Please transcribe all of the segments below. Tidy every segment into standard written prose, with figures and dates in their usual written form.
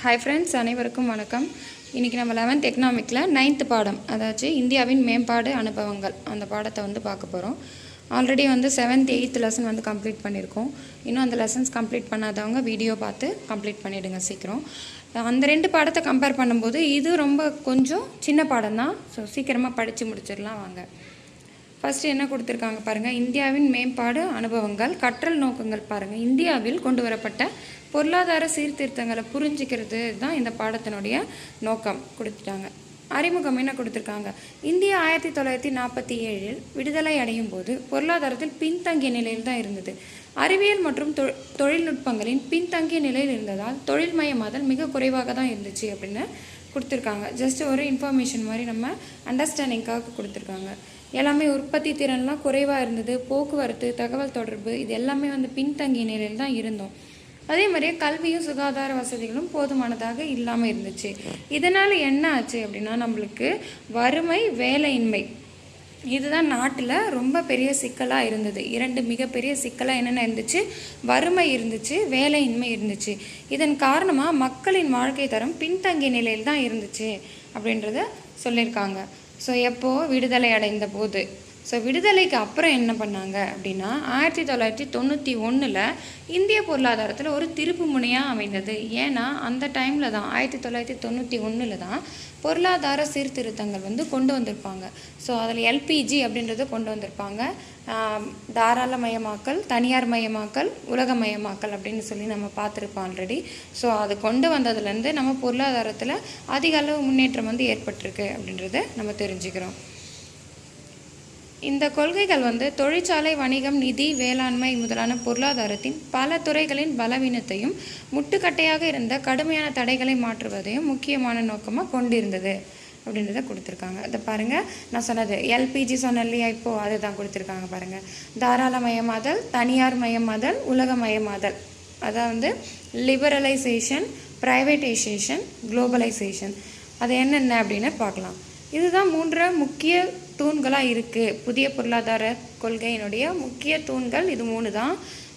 Hi friends, அனைவருக்கும் வணக்கம். இன்றைக்கி நம்ம 11th எக்கனாமிக்கில் 9th பாடம், அதாச்சும் இந்தியாவின் மேம்பாடு அனுபவங்கள், அந்த பாடத்தை பார்க்க போகிறோம். Already 7th 8th lesson complete பண்ணியிருக்கோம். இன்னும் அந்த லெசன்ஸ் கம்ப்ளீட் பண்ணாதவங்க வீடியோ பார்த்து கம்ப்ளீட் பண்ணிவிடுங்க சீக்கிரம். அந்த 2 பாடத்தை கம்பேர் பண்ணும்போது இது ரொம்ப கொஞ்சம் சின்ன பாடம் தான். ஸோ சீக்கிரமாக படித்து முடிச்சிடலாம் வாங்க. ஃபஸ்ட்டு என்ன கொடுத்துருக்காங்க பாருங்கள். இந்தியாவின் மேம்பாடு அனுபவங்கள், கற்றல் நோக்கங்கள் பாருங்கள். இந்தியாவில் கொண்டு வரப்பட்ட பொருளாதார சீர்திருத்தங்களை புரிஞ்சிக்கிறது தான் இந்த பாடத்தினுடைய நோக்கம் கொடுத்துட்டாங்க. அறிமுகம் என்ன கொடுத்துருக்காங்க. இந்தியா 1947 விடுதலை அடையும் போது பொருளாதாரத்தில் பின்தங்கிய நிலையில் தான் இருந்தது. அறிவியல் மற்றும் தொழில்நுட்பங்களின் பின்தங்கிய நிலையில் இருந்ததால் தொழில்மயமாதல் மிக குறைவாக தான் இருந்துச்சு அப்படின்னு கொடுத்துருக்காங்க. ஜஸ்ட் ஒரு இன்ஃபர்மேஷன் மாதிரி நம்ம அண்டர்ஸ்டாண்டிங்காக கொடுத்துருக்காங்க. எல்லாமே உற்பத்தி திறன்லாம் குறைவாக இருந்தது. போக்குவரத்து, தகவல் தொடர்பு இது எல்லாமே பின்தங்கிய நிலையில் தான் இருந்தோம். அதே மாதிரியே கல்வியும் சுகாதார வசதிகளும் போதுமானதாக இல்லாமல் இருந்துச்சு. இதனால் என்ன ஆச்சு அப்படின்னா, நம்மளுக்கு வறுமை, வேலையின்மை இதுதான் நாட்டில் ரொம்ப பெரிய சிக்கலாக இருந்தது. 2 மிகப்பெரிய சிக்கலாக என்னென்ன இருந்துச்சு, வறுமை இருந்துச்சு, வேலையின்மை இருந்துச்சு. இதன் காரணமாக மக்களின் வாழ்க்கை தரம் பின்தங்கிய நிலையில் தான் இருந்துச்சு அப்படின்றத சொல்லியிருக்காங்க. ஸோ எப்போது விடுதலை அடைந்த போது. ஸோ விடுதலைக்கு அப்புறம் என்ன பண்ணாங்க அப்படின்னா, 1991 இந்திய பொருளாதாரத்தில் ஒரு திருப்பு முனையாக அமைந்தது. ஏன்னா அந்த டைமில் தான் 1991 தான் பொருளாதார சீர்திருத்தங்கள் கொண்டு வந்திருப்பாங்க. ஸோ அதில் எல்பிஜி அப்படின்றத கொண்டு வந்திருப்பாங்க. தாராளமயமாக்கல், தனியார் மயமாக்கல், உலகமயமாக்கல் அப்படின்னு சொல்லி நம்ம பார்த்துருப்போம் ஆல்ரெடி. ஸோ அது கொண்டு வந்ததுலேருந்து நம்ம பொருளாதாரத்தில் அதிக அளவு முன்னேற்றம் ஏற்பட்டிருக்கு அப்படின்றத நம்ம தெரிஞ்சுக்கிறோம். இந்த கொள்கைகள் தொழிற்சாலை, வணிகம், நிதி, வேளாண்மை முதலான பொருளாதாரத்தின் பல துறைகளின் பலவீனத்தையும் முட்டுக்கட்டையாக இருந்த கடுமையான தடைகளை மாற்றுவதையும் முக்கியமான நோக்கமாக கொண்டிருந்தது அப்படின்றத கொடுத்துருக்காங்க. அதை பாருங்கள், நான் சொன்னது எல்பிஜி சொன்னேன் இல்லையா, இப்போது அதை தான் கொடுத்துருக்காங்க பாருங்கள். தாராளமயமாதல், தனியார் மயமாதல், உலகமயமாதல், அதாவது லிபரலைசேஷன், ப்ரைவேட்டைசேஷன், குளோபலைசேஷன், அது என்னென்ன அப்படின்னு பார்க்கலாம். இதுதான் 3 முக்கிய தூண்களாக இருக்குது. புதிய பொருளாதார கொள்கையினுடைய முக்கிய தூண்கள் இது 3 தான்.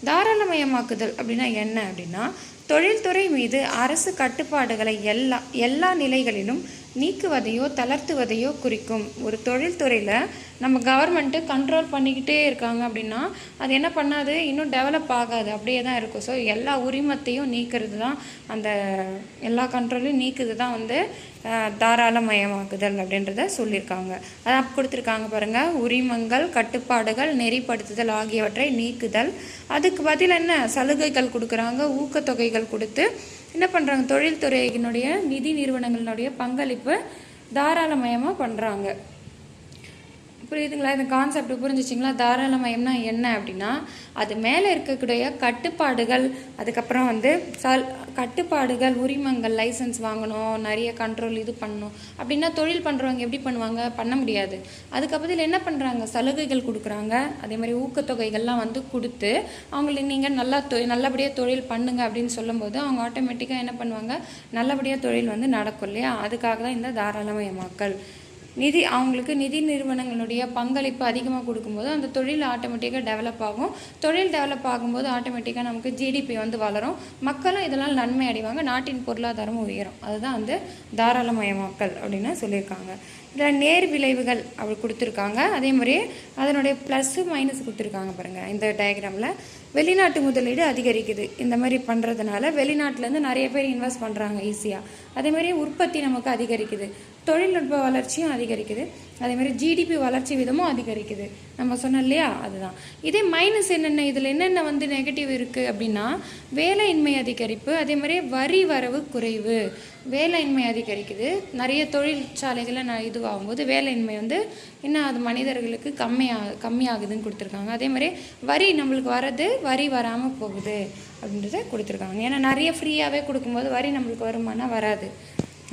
தாராளமயமாக்குதல் அப்படின்னா என்ன அப்படின்னா, தொழில்துறை மீது அரசு கட்டுப்பாடுகளை எல்லா நிலைகளிலும் நீக்குவதையோ தளர்த்துவதையோ குறிக்கும். ஒரு தொழில்துறையில் நம்ம கவர்மெண்ட்டு கண்ட்ரோல் பண்ணிக்கிட்டே இருக்காங்க அப்படின்னா அது என்ன பண்ணாது, இன்னும் டெவலப் ஆகாது, அப்படியே தான் இருக்கும். ஸோ எல்லா உரிமத்தையும் நீக்கிறது தான், அந்த எல்லா கண்ட்ரோலையும் நீக்குது தான் தாராளமயமாக்குதல் அப்படின்றத சொல்லியிருக்காங்க. அதான் கொடுத்துருக்காங்க பாருங்கள். உரிமங்கள், கட்டுப்பாடுகள், நெறிப்படுத்துதல் ஆகியவற்றை நீக்குதல். அதுக்கு பதில் என்ன, சலுகைகள் கொடுக்குறாங்க, ஊக்கத்தொகைகள் கொடுத்து என்ன பண்ணுறாங்க, தொழில்துறையினுடைய நிதி நிறுவனங்களினுடைய பங்களிப்பு தாராளமயமாக பண்ணுறாங்க. புரியுதுங்களா? இந்த கான்செப்ட் புரிஞ்சிச்சிங்களா? தாராளமயம்னா என்ன அப்படின்னா, அது மேலே இருக்கக்கூடிய கட்டுப்பாடுகள், அதுக்கப்புறம் கட்டுப்பாடுகள், உரிமங்கள், லைசன்ஸ் வாங்கணும், நிறைய கண்ட்ரோல் இது பண்ணணும் அப்படின்னா தொழில் பண்ணுறவங்க எப்படி பண்ணுவாங்க, பண்ண முடியாது. அதுக்கப்புறம் என்ன பண்ணுறாங்க, சலுகைகள் கொடுக்குறாங்க, அதே மாதிரி ஊக்கத்தொகைகள்லாம் கொடுத்து அவங்களுக்கு நீங்கள் நல்லபடியாக தொழில் பண்ணுங்க அப்படின்னு சொல்லும்போது அவங்க ஆட்டோமேட்டிக்காக என்ன பண்ணுவாங்க, நல்லபடியாக தொழில் நடக்கும் இல்லையா? அதுக்காக தான் இந்த தாராளமயமாக்கல். அவங்களுக்கு நிதி நிறுவனங்களுடைய பங்களிப்பு அதிகமாக கொடுக்கும்போது அந்த தொழில் ஆட்டோமேட்டிக்காக டெவலப் ஆகும். தொழில் டெவலப் ஆகும்போது ஆட்டோமேட்டிக்காக நமக்கு ஜிடிபி வளரும், மக்களும் இதனால் நன்மை அடைவாங்க, நாட்டின் பொருளாதாரமும் உயரும். அதுதான் தாராளமயமாக்கல் அப்படின்னு சொல்லியிருக்காங்க. இதில் நேர் விளைவுகள் அப்படி கொடுத்துருக்காங்க. அதே மாதிரியே அதனுடைய ப்ளஸ்ஸு மைனஸ் கொடுத்துருக்காங்க பாருங்கள். இந்த டயக்ராமில் வெளிநாட்டு முதலீடு அதிகரிக்குது. இந்த மாதிரி பண்ணுறதுனால வெளிநாட்டிலேருந்து நிறைய பேர் இன்வெஸ்ட் பண்ணுறாங்க ஈஸியாக. அதேமாதிரி உற்பத்தி நமக்கு அதிகரிக்குது, தொழில்நுட்ப வளர்ச்சியும் அதிகரிக்குது, அதேமாதிரி ஜிடிபி வளர்ச்சி விதமும் அதிகரிக்குது. நம்ம சொன்னோம் இல்லையா, அதுதான். இதே மைனஸ் என்னென்ன, இதில் என்னென்ன நெகட்டிவ் இருக்குது அப்படின்னா, வேலையின்மை அதிகரிப்பு, அதே மாதிரி வரி வரவு குறைவு. வேலையின்மை அதிகரிக்குது, நிறைய தொழிற்சாலைகளை இதுவாகும்போது வேலையின்மை என்ன அது மனிதர்களுக்கு கம்மியாகுதுன்னு கொடுத்துருக்காங்க. அதே மாதிரி வரி நம்மளுக்கு வர்றது வரி வராமல் போகுது அப்படின்றத கொடுத்துருக்காங்க. ஏன்னா நிறைய ஃப்ரீயாகவே கொடுக்கும்போது வரி நம்மளுக்கு வருமானம் வராது.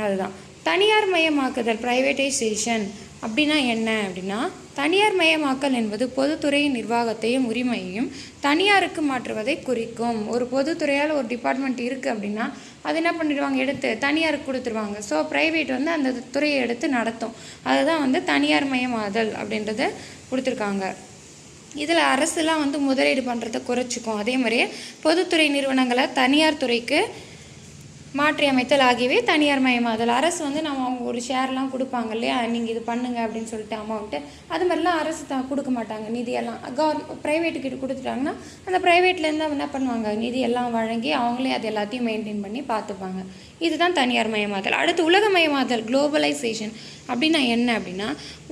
அதுதான் தனியார் மயமாக்குதல், ப்ரைவேட்டைசேஷன் அப்படின்னா என்ன அப்படின்னா, தனியார் மயமாக்கல் என்பது பொதுத்துறையின் நிர்வாகத்தையும் உரிமையையும் தனியாருக்கு மாற்றுவதை குறிக்கும். ஒரு பொதுத்துறையால் ஒரு டிபார்ட்மெண்ட் இருக்குது அப்படின்னா அது என்ன பண்ணிடுவாங்க, எடுத்து தனியாருக்கு கொடுத்துருவாங்க. ஸோ ப்ரைவேட் அந்த துறையை எடுத்து நடத்தும். அதுதான் தனியார் மயமாதல் அப்படின்றத கொடுத்துருக்காங்க. இதில் அரசுலாம் முதலீடு பண்ணுறதை குறைச்சிக்கும். அதே மாதிரியே பொதுத்துறை நிறுவனங்களை தனியார் துறைக்கு மாற்றி அமைத்தல் ஆகியவை தனியார் மயமாதல். அரசு வந்து நம்ம அவங்க ஒரு ஷேர்லாம் கொடுப்பாங்க இல்லையா, நீங்கள் இது பண்ணுங்க அப்படின்னு சொல்லிட்டு அமௌண்ட்டு, அது மாதிரிலாம் அரசு கொடுக்க மாட்டாங்க நிதியெல்லாம். ப்ரைவேட்டுக்கிட்ட கொடுத்துட்டாங்கன்னா அந்த ப்ரைவேட்லேருந்து என்ன பண்ணுவாங்க, நிதியெல்லாம் வழங்கி அவங்களே அது எல்லாத்தையும் மெயின்டைன் பண்ணி பார்த்துப்பாங்க. இதுதான் தனியார் மயமாதல். அடுத்து உலகமயமாதல், குளோபலைசேஷன் அப்படின்னா என்ன அப்படின்னா,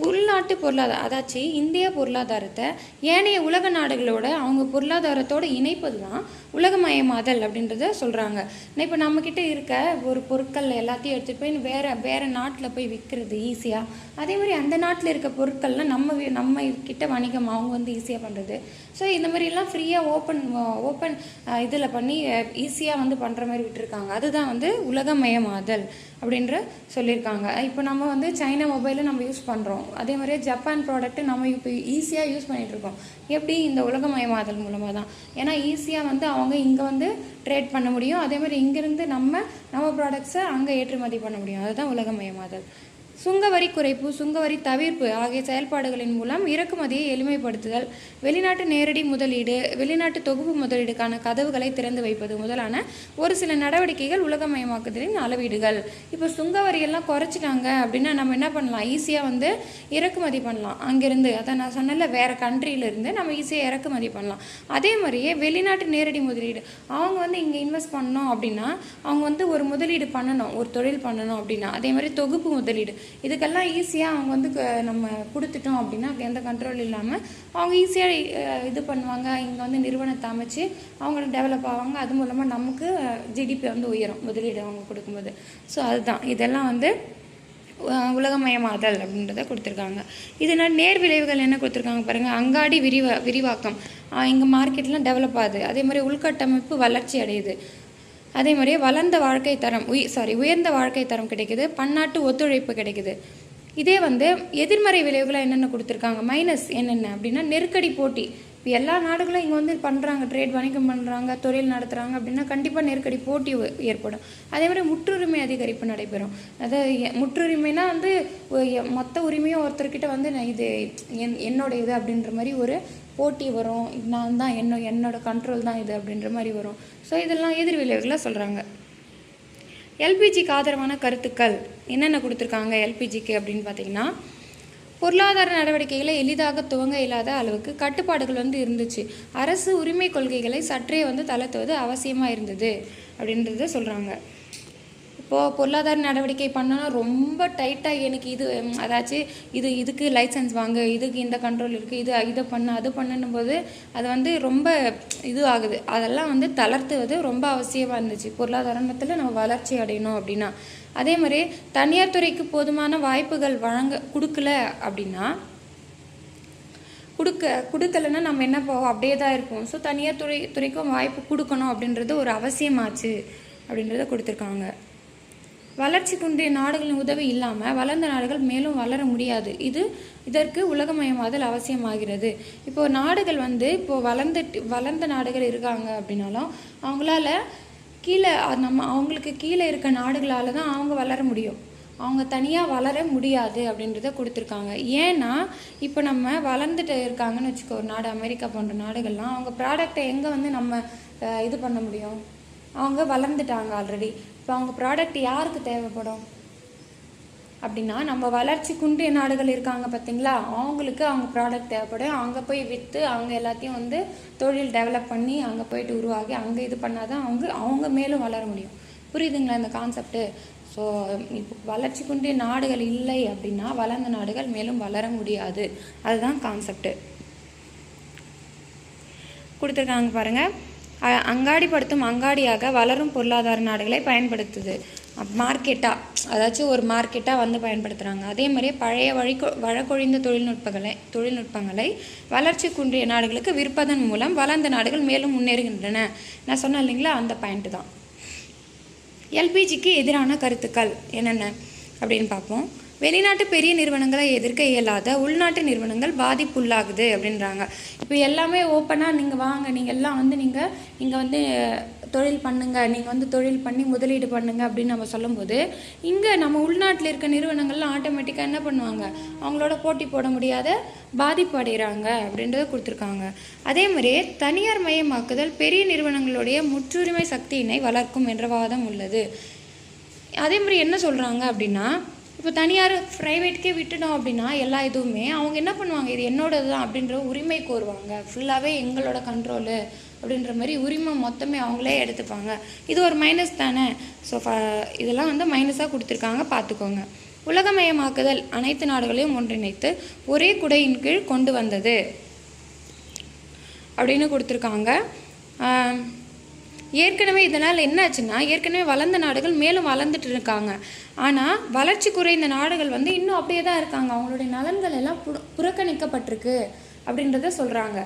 உள்நாட்டு பொருளாதாரம், அதாச்சு இந்திய பொருளாதாரத்தை ஏனைய உலக நாடுகளோட அவங்க பொருளாதாரத்தோடு இணைப்பது தான் உலகமயமாதல் அப்படின்றத சொல்கிறாங்க. இப்போ நம்மக்கிட்ட இருக்க ஒரு பொருட்கள் எல்லாத்தையும் எடுத்துகிட்டு போய் வேறு நாட்டில் போய் விற்கிறது ஈஸியாக, அதே மாதிரி அந்த நாட்டில் இருக்க பொருட்கள்லாம் நம்ம கிட்ட வணிகம் அவங்க வந்து ஈஸியாக பண்ணுறது. ஸோ இந்த மாதிரிலாம் ஃப்ரீயாக ஓப்பன் இதில் பண்ணி ஈஸியாக வந்து பண்ணுற மாதிரி விட்டுருக்காங்க. அதுதான் வந்து உலகமயமாதல் அப்படின்ற சொல்லியிருக்காங்க. இப்போ நம்ம வந்து சைனா மொபைலை நம்ம யூஸ் பண்ணுறோம், அதே மாதிரியே ஜப்பான் ப்ராடக்ட்டு நம்ம இப்போ ஈஸியாக யூஸ் பண்ணிகிட்ருக்கோம். எப்படி? இந்த உலகமயமாதல் மூலமாக தான். ஏன்னா ஈஸியாக வந்து அவங்க இங்கே வந்து ட்ரேட் பண்ண முடியும், அதே மாதிரி இங்கேருந்து நம்ம ப்ராடக்ட்ஸை அங்கே ஏற்றுமதி பண்ண முடியும். அதுதான் உலகமயமாதல். சுங்கவரி குறைப்பு, சுங்கவரி தவிர்ப்பு ஆகிய செயல்பாடுகளின் மூலம் இறக்குமதியை எளிமைப்படுத்துதல், வெளிநாட்டு நேரடி முதலீடு, வெளிநாட்டு தொகுப்பு முதலீடுக்கான கதவுகளை திறந்து வைப்பது முதலான ஒரு சில நடவடிக்கைகள் உலகமயமாக்குதலின் அளவீடுகள். இப்போ சுங்கவரியெல்லாம் குறைச்சிட்டாங்க அப்படின்னா நம்ம என்ன பண்ணலாம், ஈஸியாக வந்து இறக்குமதி பண்ணலாம் அங்கேருந்து. அதை நான் சொன்னல, வேறு கண்ட்ரியிலேருந்து நம்ம ஈஸியாக இறக்குமதி பண்ணலாம். அதே மாதிரியே வெளிநாட்டு நேரடி முதலீடு, அவங்க வந்து இங்கே இன்வெஸ்ட் பண்ணணும் அப்படின்னா அவங்க வந்து ஒரு முதலீடு பண்ணணும், ஒரு தொழில் பண்ணணும் அப்படின்னா, அதே மாதிரி தொகுப்பு முதலீடு, இதுக்கெல்லாம் ஈஸியாக அவங்க வந்து நம்ம கொடுத்துட்டோம் அப்படின்னா எந்த கண்ட்ரோல் இல்லாமல் அவங்க ஈஸியாக இது பண்ணுவாங்க. இங்கே வந்து நிறுவனத்தை அமைச்சு அவங்க டெவலப் ஆவாங்க. அது மூலமாக நமக்கு ஜிடிபி வந்து உயரும் முதலீடு அவங்க கொடுக்கும்போது. ஸோ அதுதான் இதெல்லாம் வந்து உலகமயமாதல் அப்படின்றத கொடுத்துருக்காங்க. இதனால் நேர் விளைவுகள் என்ன கொடுத்துருக்காங்க பாருங்கள். அங்காடி விரிவாக்கம், இங்கே மார்க்கெட்லாம் டெவலப் ஆகுது. அதே மாதிரி உள்கட்டமைப்பு வளர்ச்சி அடையுது. அதே மாதிரியே உயர்ந்த வாழ்க்கை தரம் கிடைக்குது. பன்னாட்டு ஒத்துழைப்பு கிடைக்குது. இதே வந்து எதிர்மறை விளைவுகளை என்னென்ன கொடுத்துருக்காங்க, மைனஸ் என்னென்ன அப்படின்னா நெருக்கடி போட்டி. இப்போ எல்லா நாடுகளும் இங்கே வந்து பண்ணுறாங்க, ட்ரேட் வணிகம் பண்ணுறாங்க, தொழில் நடத்துகிறாங்க அப்படின்னா கண்டிப்பாக நெருக்கடி போட்டி ஏற்படும். அதே மாதிரி முற்றுரிமை அதிகரிப்பு நடைபெறும். அதாவது முற்றுரிமைனா வந்து மொத்த உரிமையும் ஒருத்தர்கிட்ட வந்து இது என்னோட இது அப்படின்ற மாதிரி ஒரு போட்டி வரும். நான் தான் என்னோட கண்ட்ரோல் தான் இது அப்படின்ற மாதிரி வரும். ஸோ இதெல்லாம் எதிர் விளைவுகளை சொல்கிறாங்க. எல்பிஜிக்கு ஆதரவான கருத்துக்கள் என்னென்ன கொடுத்துருக்காங்க எல்பிஜிக்கு அப்படின்னு பார்த்தீங்கன்னா, பொருளாதார நடவடிக்கைகளை எளிதாக துவங்க இல்லாத அளவுக்கு கட்டுப்பாடுகள் வந்து இருந்துச்சு. அரசு உரிமை கொள்கைகளை சற்றே வந்து தளர்த்துவது அவசியமாக இருந்தது அப்படின்றத சொல்கிறாங்க. இப்போது பொருளாதார நடவடிக்கை பண்ணோன்னா ரொம்ப டைட்டாக எனக்கு அதாச்சும் இதுக்கு லைசன்ஸ் வாங்க, இதுக்கு இந்த கண்ட்ரோல் இருக்குது, இதை பண்ண அது பண்ணணும் போது அது வந்து ரொம்ப ஆகுது. அதெல்லாம் வந்து தளர்த்துவது ரொம்ப அவசியமாக இருந்துச்சு பொருளாதாரத்தில் நம்ம வளர்ச்சி அடையணும் அப்படின்னா. அதே மாதிரி தனியார் துறைக்கு போதுமான வாய்ப்புகள் கொடுக்கல அப்படின்னா, கொடுக்கலன்னா நம்ம என்ன போவோம், அப்படியே தான் இருப்போம். ஸோ தனியார் துறைக்கும் வாய்ப்பு கொடுக்கணும் அப்படின்றது ஒரு அவசியமாச்சு அப்படின்றத கொடுத்துருக்காங்க. வளர்ச்சி குன்றிய நாடுகளின் உதவி இல்லாமல் வளர்ந்த நாடுகள் மேலும் வளர முடியாது. இதற்கு உலகமயமாதல் அவசியமாகிறது. இப்போது நாடுகள் வந்து வளர்ந்த நாடுகள் இருக்காங்க அப்படின்னாலும் அவங்களால அவங்களுக்கு கீழே இருக்க நாடுகளால் தான் அவங்க வளர முடியும். அவங்க தனியாக வளர முடியாது அப்படின்றத கொடுத்துருக்காங்க. ஏன்னா இப்போ நம்ம வளர்ந்துட்டு இருக்காங்கன்னு வச்சுக்கோ, ஒரு நாடு அமெரிக்கா போன்ற நாடுகள்லாம் அவங்க ப்ராடக்டை எங்கே வந்து நம்ம இது பண்ண முடியும், அவங்க வளர்ந்துட்டாங்க ஆல்ரெடி. இப்போ அவங்க ப்ராடக்ட் யாருக்கு தேவைப்படும் அப்படின்னா, நம்ம வளர்ச்சி குன்றிய நாடுகள் இருக்காங்க பார்த்தீங்களா, அவங்களுக்கு அவங்க ப்ராடக்ட் தேவைப்படும். அங்கே போய் விற்று அவங்க எல்லாத்தையும் வந்து தொழில் டெவலப் பண்ணி அங்கே போயிட்டு உருவாகி அங்கே இது பண்ணால் தான் அவங்க மேலும் வளர முடியும். புரியுதுங்களா இந்த கான்செப்ட்டு? ஸோ இப்போ வளர்ச்சி குன்றிய நாடுகள் இல்லை அப்படின்னா வளர்ந்த நாடுகள் மேலும் வளர முடியாது. அதுதான் கான்செப்ட்டு கொடுத்துருக்காங்க பாருங்கள். அங்காடிப்படுத்தும் அங்காடியாக வளரும் பொருளாதார நாடுகளை பயன்படுத்துது. மார்க்கெட்டாக, அதாச்சும் ஒரு மார்க்கெட்டாக வந்து பயன்படுத்துகிறாங்க. அதே மாதிரியே பழைய வழக்கொழிந்த தொழில்நுட்பங்களை வளர்ச்சி குன்றிய நாடுகளுக்கு விற்பதன் மூலம் வளர்ந்த நாடுகள் மேலும் முன்னேறுகின்றன. நான் சொன்னேன் இல்லைங்களா, அந்த பாயிண்ட்டு தான். எல்பிஜிக்கு எதிரான கருத்துக்கள் என்னென்ன அப்படின்னு பார்ப்போம். வெளிநாட்டு பெரிய நிறுவனங்களை எதிர்க்க இயலாத உள்நாட்டு நிறுவனங்கள் பாதிப்புள்ளாகுது அப்படின்றாங்க. இப்போ எல்லாமே ஓப்பனாக நீங்கள் வாங்க, நீங்கள் எல்லாம் வந்து நீங்கள் இங்கே வந்து தொழில் பண்ணுங்கள், நீங்கள் வந்து தொழில் பண்ணி முதலீடு பண்ணுங்கள் அப்படின்னு நம்ம சொல்லும்போது, இங்கே நம்ம உள்நாட்டில் இருக்க நிறுவனங்கள்லாம் ஆட்டோமேட்டிக்காக என்ன பண்ணுவாங்க, அவங்களோட போட்டி போட முடியாத பாதிப்பு அடைகிறாங்க அப்படின்றத கொடுத்துருக்காங்க. அதே மாதிரியே தனியார் மயமாக்குதல் பெரிய நிறுவனங்களுடைய முற்றுரிமை சக்தியினை வளர்க்கும் என்ற வாதம் உள்ளது. அதே மாதிரி என்ன சொல்கிறாங்க அப்படின்னா, இப்போ தனியார் ப்ரைவேட்டுக்கே விட்டுட்டோம் அப்படின்னா எல்லா இதுவுமே அவங்க என்ன பண்ணுவாங்க, இது என்னோடது தான் அப்படின்ற உரிமை கோருவாங்க, ஃபுல்லாகவே எங்களோட கண்ட்ரோலு அப்படின்ற மாதிரி உரிமை மொத்தமே அவங்களே எடுத்துப்பாங்க. இது ஒரு மைனஸ் தானே. ஸோ இதெல்லாம் வந்து மைனஸாக கொடுத்துருக்காங்க, பார்த்துக்கோங்க. உலகமயமாக்குதல் அனைத்து நாடுகளையும் ஒன்றிணைத்து ஒரே குடையின் கீழ் கொண்டு வந்தது அப்படின்னு கொடுத்துருக்காங்க. ஏற்கனவே இதனால் என்ன ஆச்சுன்னா, ஏற்கனவே வளர்ந்த நாடுகள் மேலும் வளர்ந்துட்டு இருக்காங்க. ஆனால் வளர்ச்சி குறைந்த நாடுகள் வந்து இன்னும் அப்படியே தான் இருக்காங்க. அவங்களுடைய நலன்கள் எல்லாம் புறக்கணிக்கப்பட்டிருக்கு அப்படின்றத சொல்கிறாங்க.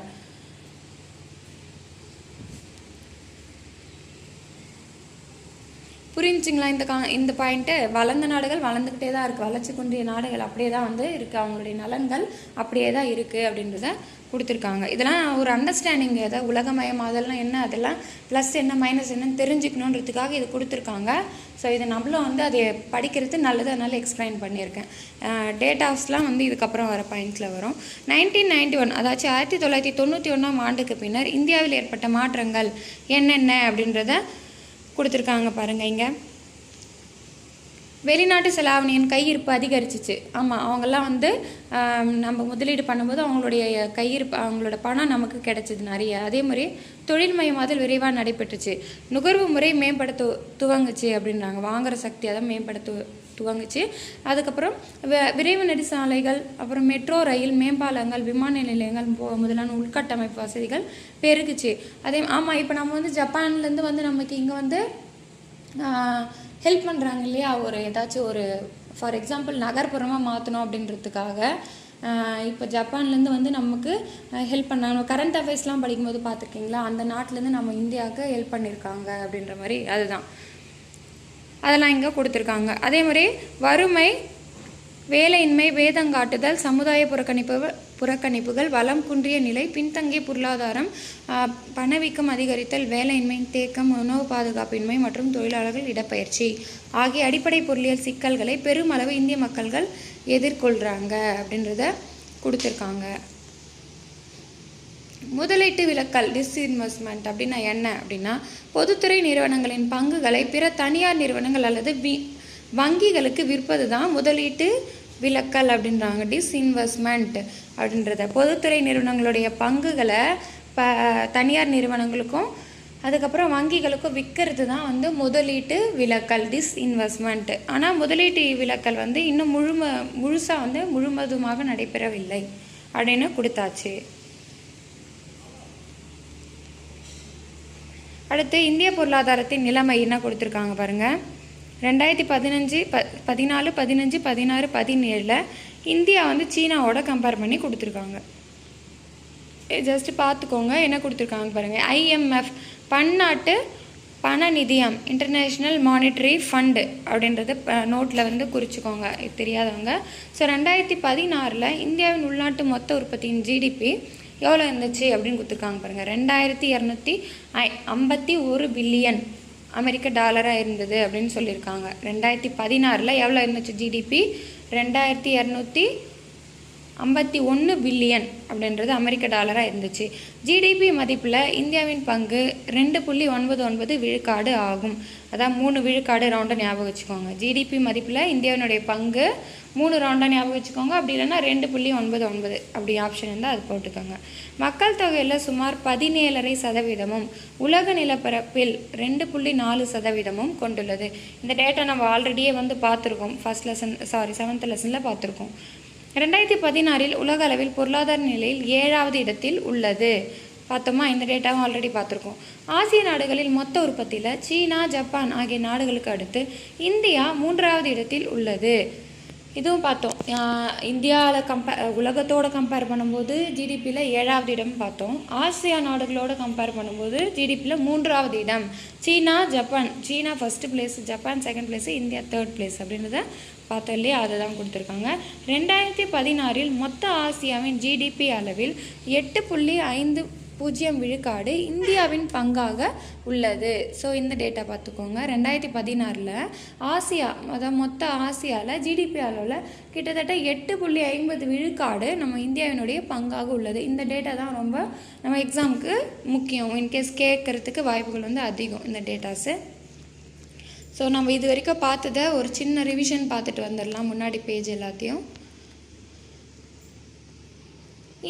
புரிஞ்சுங்களா இந்த பாயிண்ட்டு? வளர்ந்த நாடுகள் வளர்ந்துக்கிட்டே தான் இருக்குது, வளர்ச்சி குன்றிய நாடுகள் அப்படியே தான் வந்து இருக்குது, அவங்களுடைய நலன்கள் அப்படியே தான் இருக்குது அப்படின்றத கொடுத்துருக்காங்க. இதெல்லாம் ஒரு அண்டர்ஸ்டாண்டிங், ஏதாவது உலகமயமாதல்னா என்ன, அதெல்லாம் ப்ளஸ் என்ன மைனஸ் என்னன்னு தெரிஞ்சுக்கணுன்றதுக்காக இது கொடுத்துருக்காங்க. ஸோ இதை நம்மளும் வந்து அதை படிக்கிறது நல்லது, அதனால் எக்ஸ்பிளைன் பண்ணியிருக்கேன். டேட்டாஸ்லாம் வந்து இதுக்கப்புறம் வர பாயிண்ட்ஸில் வரும். 1991 அதாச்சும் 1991ஆம் ஆண்டுக்கு பின்னர் இந்தியாவில் ஏற்பட்ட மாற்றங்கள் என்னென்ன அப்படின்றத கொடுத்துருக்காங்க பாருங்கள். இங்கே வெளிநாட்டு செலாவணியின் கையிருப்பு அதிகரிச்சிச்சு. ஆமாம், அவங்கெல்லாம் வந்து நம்ம முதலீடு பண்ணும்போது அவங்களுடைய கையிருப்பு, அவங்களோட பணம் நமக்கு கிடைச்சிது நிறைய. அதே மாதிரி தொழில்மயமாதல் விரைவாக நடைபெற்றுச்சு. நுகர்வு முறை மேம்படுத்த துவங்குச்சு அப்படின்றாங்க. வாங்குகிற சக்தி அதை மேம்படுத்த துவங்குச்சு. அதுக்கப்புறம் விரைவு நெடுசாலைகள், அப்புறம் மெட்ரோ ரயில், மேம்பாலங்கள், விமான நிலையங்கள் முதலான உள்கட்டமைப்பு வசதிகள் பெருகுச்சு. ஆமாம், இப்போ நம்ம வந்து ஜப்பான்லேருந்து வந்து நமக்கு இங்கே வந்து ஹெல்ப் பண்ணுறாங்க இல்லையா, ஒரு ஏதாச்சும் ஒரு ஃபார் எக்ஸாம்பிள் நகர்ப்புறமாக மாற்றணும் அப்படின்றதுக்காக இப்போ ஜப்பான்லேருந்து வந்து நமக்கு ஹெல்ப் பண்ணாங்க. கரண்ட் அஃபேர்ஸ்லாம் படிக்கும்போது பார்த்துருக்கீங்களா, அந்த நாட்டிலேருந்து நம்ம இந்தியாவுக்கு ஹெல்ப் பண்ணியிருக்காங்க அப்படின்ற மாதிரி, அதுதான் அதெல்லாம் இங்கே கொடுத்துருக்காங்க. அதே மாதிரி வறுமை, வேலையின்மை, வேதங்காட்டுதல், சமுதாய புறக்கணிப்புகள், வளம் குன்றிய நிலை, பின்தங்கிய பொருளாதாரம், பணவீக்கம் அதிகரித்தல், வேலையின்மையின் தேக்கம், உணவு பாதுகாப்பின்மை மற்றும் தொழிலாளர்கள் இடப்பெயர்ச்சி ஆகிய அடிப்படை பொருளியல் சிக்கல்களை பெருமளவு இந்திய மக்கள்கள் எதிர்கொள்கிறாங்க அப்படின்றத கொடுத்துருக்காங்க. முதலீட்டு விலக்கல் டிஸ்இன்வெஸ்ட்மெண்ட் அப்படின்னா என்ன அப்படின்னா, பொதுத்துறை நிறுவனங்களின் பங்குகளை பிற தனியார் நிறுவனங்கள் அல்லது வங்கிகளுக்கு விற்பது தான் முதலீட்டு விலக்கல் அப்படின்றாங்க. டிஸ்இன்வெஸ்ட்மெண்ட் அப்படின்றத பொதுத்துறை நிறுவனங்களுடைய பங்குகளை தனியார் நிறுவனங்களுக்கும் அதுக்கப்புறம் வங்கிகளுக்கும் விற்கிறது தான் வந்து முதலீட்டு விலக்கல், டிஸ்இன்வெஸ்ட்மெண்ட். ஆனால் முதலீட்டு விலக்கல் வந்து இன்னும் முழுசாக வந்து முழுவதுமாக நடைபெறவில்லை அப்படின்னு கொடுத்தாச்சு. அடுத்து இந்திய பொருளாதாரத்தின் நிலைமை என்ன கொடுத்துருக்காங்க பாருங்கள். 2015, 14, 15, 16, 17 இந்தியா வந்து சீனாவோட கம்பேர் பண்ணி கொடுத்துருக்காங்க. ஜஸ்ட் பார்த்துக்கோங்க என்ன கொடுத்துருக்காங்க பாருங்கள். IMF பன்னாட்டு பண நிதியம், இன்டர்நேஷ்னல் மானிட்டரி ஃபண்டு அப்படின்றது நோட்டில் வந்து குறிச்சிக்கோங்க தெரியாதவங்க. ஸோ 2016 இந்தியாவின் உள்நாட்டு மொத்த உற்பத்தியின் GDP எவ்வளோ இருந்துச்சு அப்படின்னு கொடுத்துருக்காங்க பாருங்கள். 2251 பில்லியன் அமெரிக்க டாலராக இருந்தது அப்படின்னு சொல்லியிருக்காங்க. 2016 எவ்வளோ இருந்துச்சு GDP? 2251 பில்லியன் அப்படின்றது அமெரிக்க டாலராக இருந்துச்சு. GDP மதிப்பில் இந்தியாவின் பங்கு 2.99 விழுக்காடு ஆகும். அதான் 3 விழுக்காடு ரவுண்டாக ஞாபகம் வச்சுக்கோங்க. GDP மதிப்பில் இந்தியாவினுடைய பங்கு 3 ரவுண்டாக ஞாபகம் வச்சுக்கோங்க. அப்படி இல்லைன்னா 2.99 அப்படி ஆப்ஷன் இருந்தால் அது போட்டுக்கோங்க. மக்கள் தொகையில் சுமார் 17.5% உலக நிலப்பரப்பில் 2.4% கொண்டுள்ளது. இந்த டேட்டா நம்ம ஆல்ரெடியே வந்து பார்த்துருக்கோம். 7th லெசனில் பார்த்துருக்கோம். 2016 உலக அளவில் பொருளாதார நிலையில் 7வது இடத்தில் உள்ளது. பார்த்தோமா, இந்த டேட்டாவும் ஆல்ரெடி பார்த்துருக்கோம். ஆசிய நாடுகளில் மொத்த உற்பத்தியில் சீனா, ஜப்பான் ஆகிய நாடுகளுக்கு அடுத்து இந்தியா 3வது இடத்தில் உள்ளது. இதுவும் பார்த்தோம். இந்தியாவில் உலகத்தோடு கம்பேர் பண்ணும்போது GDPயில் 7வது இடம் பார்த்தோம். ஆசியா நாடுகளோடு கம்பேர் பண்ணும்போது GDPயில் 3வது இடம். சீனா, ஜப்பான். சீனா first place, Japan second place, India third place அப்படின்றத பார்த்தோம் இல்லையா, அதை தான் கொடுத்துருக்காங்க. 2016 மொத்த ஆசியாவின் GDP அளவில் 8.5 0 விழுக்காடு இந்தியாவின் பங்காக உள்ளது. ஸோ இந்த டேட்டா பார்த்துக்கோங்க. 2016 ஆசியா, அதாவது மொத்த ஆசியாவில் ஜிடிபி அளவில் கிட்டத்தட்ட 8.50 விழுக்காடு நம்ம இந்தியாவினுடைய பங்காக உள்ளது. இந்த டேட்டா தான் ரொம்ப நம்ம எக்ஸாமுக்கு முக்கியம். இன்கேஸ் கேட்கறதுக்கு வாய்ப்புகள் வந்து அதிகம் இந்த டேட்டாஸு. ஸோ நம்ம இது வரைக்கும் பார்த்ததை ஒரு சின்ன ரிவிஷன் பார்த்துட்டு வந்துடலாம். முன்னாடி பேஜ் எல்லாத்தையும்.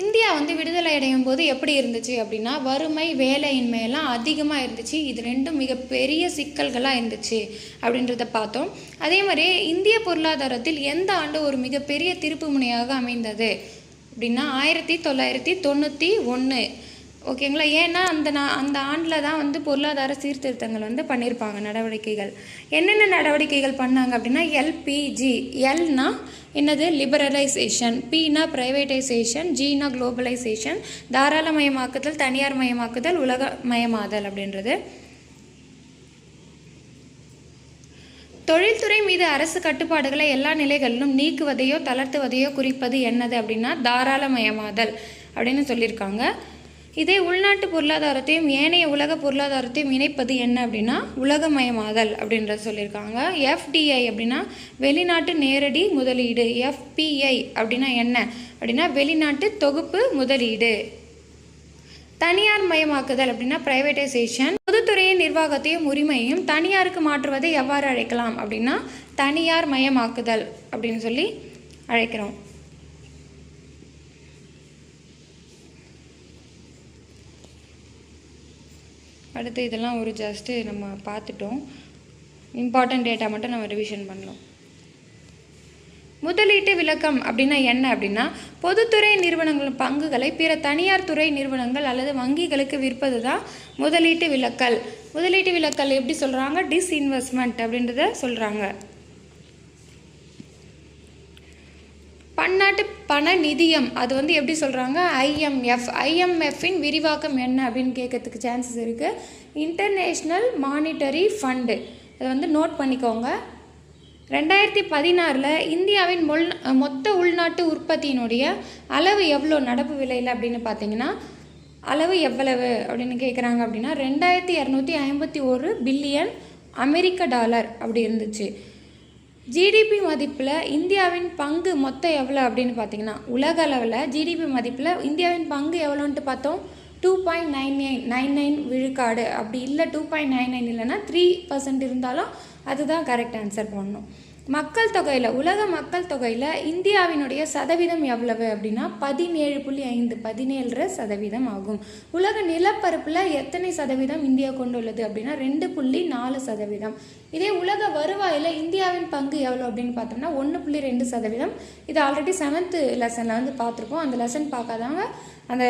இந்தியா வந்து விடுதலை அடையும் போது எப்படி இருந்துச்சு அப்படின்னா, வறுமை, வேலையின்மையெல்லாம் அதிகமாக இருந்துச்சு. இது ரெண்டும் மிகப்பெரிய சிக்கல்களாக இருந்துச்சு அப்படின்றத பார்த்தோம். அதே மாதிரி இந்திய பொருளாதாரத்தில் எந்த ஆண்டு ஒரு மிகப்பெரிய திருப்பு முனையாக அமைந்தது அப்படின்னா 1991. ஓகேங்களா? ஏன்னா அந்த ஆண்டில் தான் வந்து பொருளாதார சீர்திருத்தங்கள் வந்து பண்ணியிருப்பாங்க, நடவடிக்கைகள். என்னென்ன நடவடிக்கைகள் பண்ணாங்க அப்படின்னா, எல்பிஜி, எல்னா என்னது லிபரலைசேஷன், பினா ப்ரைவேட்டைசேஷன், ஜினா குளோபலைசேஷன், தாராளமயமாக்குதல், தனியார் மயமாக்குதல், உலகமயமாதல் அப்படின்றது. தொழில்துறை மீது அரசு கட்டுப்பாடுகளை எல்லா நிலைகளிலும் நீக்குவதையோ தளர்த்துவதையோ குறிப்பது என்னது அப்படின்னா தாராளமயமாதல் அப்படின்னு சொல்லியிருக்காங்க. இதே உள்நாட்டு பொருளாதாரத்தையும் ஏனைய உலக பொருளாதாரத்தையும் இணைப்பது என்ன அப்படின்னா உலகமயமாதல் அப்படின்றத சொல்லியிருக்காங்க. எஃப்டிஐ அப்படின்னா வெளிநாட்டு நேரடி முதலீடு. எஃபிஐ அப்படின்னா என்ன அப்படின்னா வெளிநாட்டு தொகுப்பு முதலீடு. தனியார் மயமாக்குதல் அப்படின்னா பிரைவேட்டைசேஷன். பொதுத்துறையின் நிர்வாகத்தையும் உரிமையையும் தனியாருக்கு மாற்றுவதை எவ்வாறு அழைக்கலாம் அப்படின்னா தனியார் மயமாக்குதல் அப்படின்னு சொல்லி அழைக்கிறோம். அடுத்து இதெல்லாம் ஒரு ஜஸ்ட்டு நம்ம பார்த்துட்டோம். இம்பார்ட்டன்ட் டேட்டா மட்டும் நம்ம ரிவிஷன் பண்ணலாம். முதலீட்டு விலக்கம் அப்படின்னா என்ன அப்படின்னா பொதுத்துறை நிறுவனங்கள் பங்குகளை பிற தனியார் துறை நிறுவனங்கள் அல்லது வங்கிகளுக்கு விற்பது தான் முதலீட்டு விலக்கல். முதலீட்டு விலக்கல் எப்படி சொல்கிறாங்க? டிஸ்இன்வெஸ்ட்மெண்ட் அப்படின்றத சொல்கிறாங்க. பன்னாட்டு பண நிதியம் அது வந்து எப்படி சொல்கிறாங்க? ஐஎம்எஃப். ஐஎம்எஃப்பின் விரிவாக்கம் என்ன அப்படின்னு கேட்கறதுக்கு சான்சஸ் இருக்குது. International monetary fund. அதை வந்து நோட் பண்ணிக்கோங்க. 2016 இந்தியாவின் மொத்த உள்நாட்டு உற்பத்தியினுடைய அளவு எவ்வளோ நடப்பு விலையில் அப்படின்னு பார்த்தீங்கன்னா அளவு எவ்வளவு அப்படின்னு கேட்குறாங்க அப்படின்னா 2251 பில்லியன் அமெரிக்க டாலர் அப்படி இருந்துச்சு. ஜிடிபி மதிப்பில் இந்தியாவின் பங்கு மொத்தம் எவ்வளோ அப்படின்னு பார்த்தீங்கன்னா உலக அளவில் ஜிடிபி மதிப்பில் இந்தியாவின் பங்கு எவ்வளோன்ட்டு பார்த்தோம் 2.99 விழுக்காடு. அப்படி இல்லை 2.99 இல்லைன்னா 3% இருந்தாலும் அதுதான் கரெக்ட் ஆன்சர் பண்ணணும். மக்கள் தொகையில் உலக மக்கள் தொகையில் இந்தியாவினுடைய சதவீதம் எவ்வளவு அப்படின்னா 17.5 17% ஆகும். உலக நிலப்பரப்பில் எத்தனை சதவீதம் இந்தியா கொண்டுள்ளது அப்படின்னா 2.4%. இதே உலக வருவாயில் இந்தியாவின் பங்கு எவ்வளோ அப்படின்னு பார்த்தோம்னா 1.2%. இது ஆல்ரெடி 7th லெசனில் வந்து பார்த்துருக்கோம். அந்த லெசன் பார்க்காதவங்க அந்த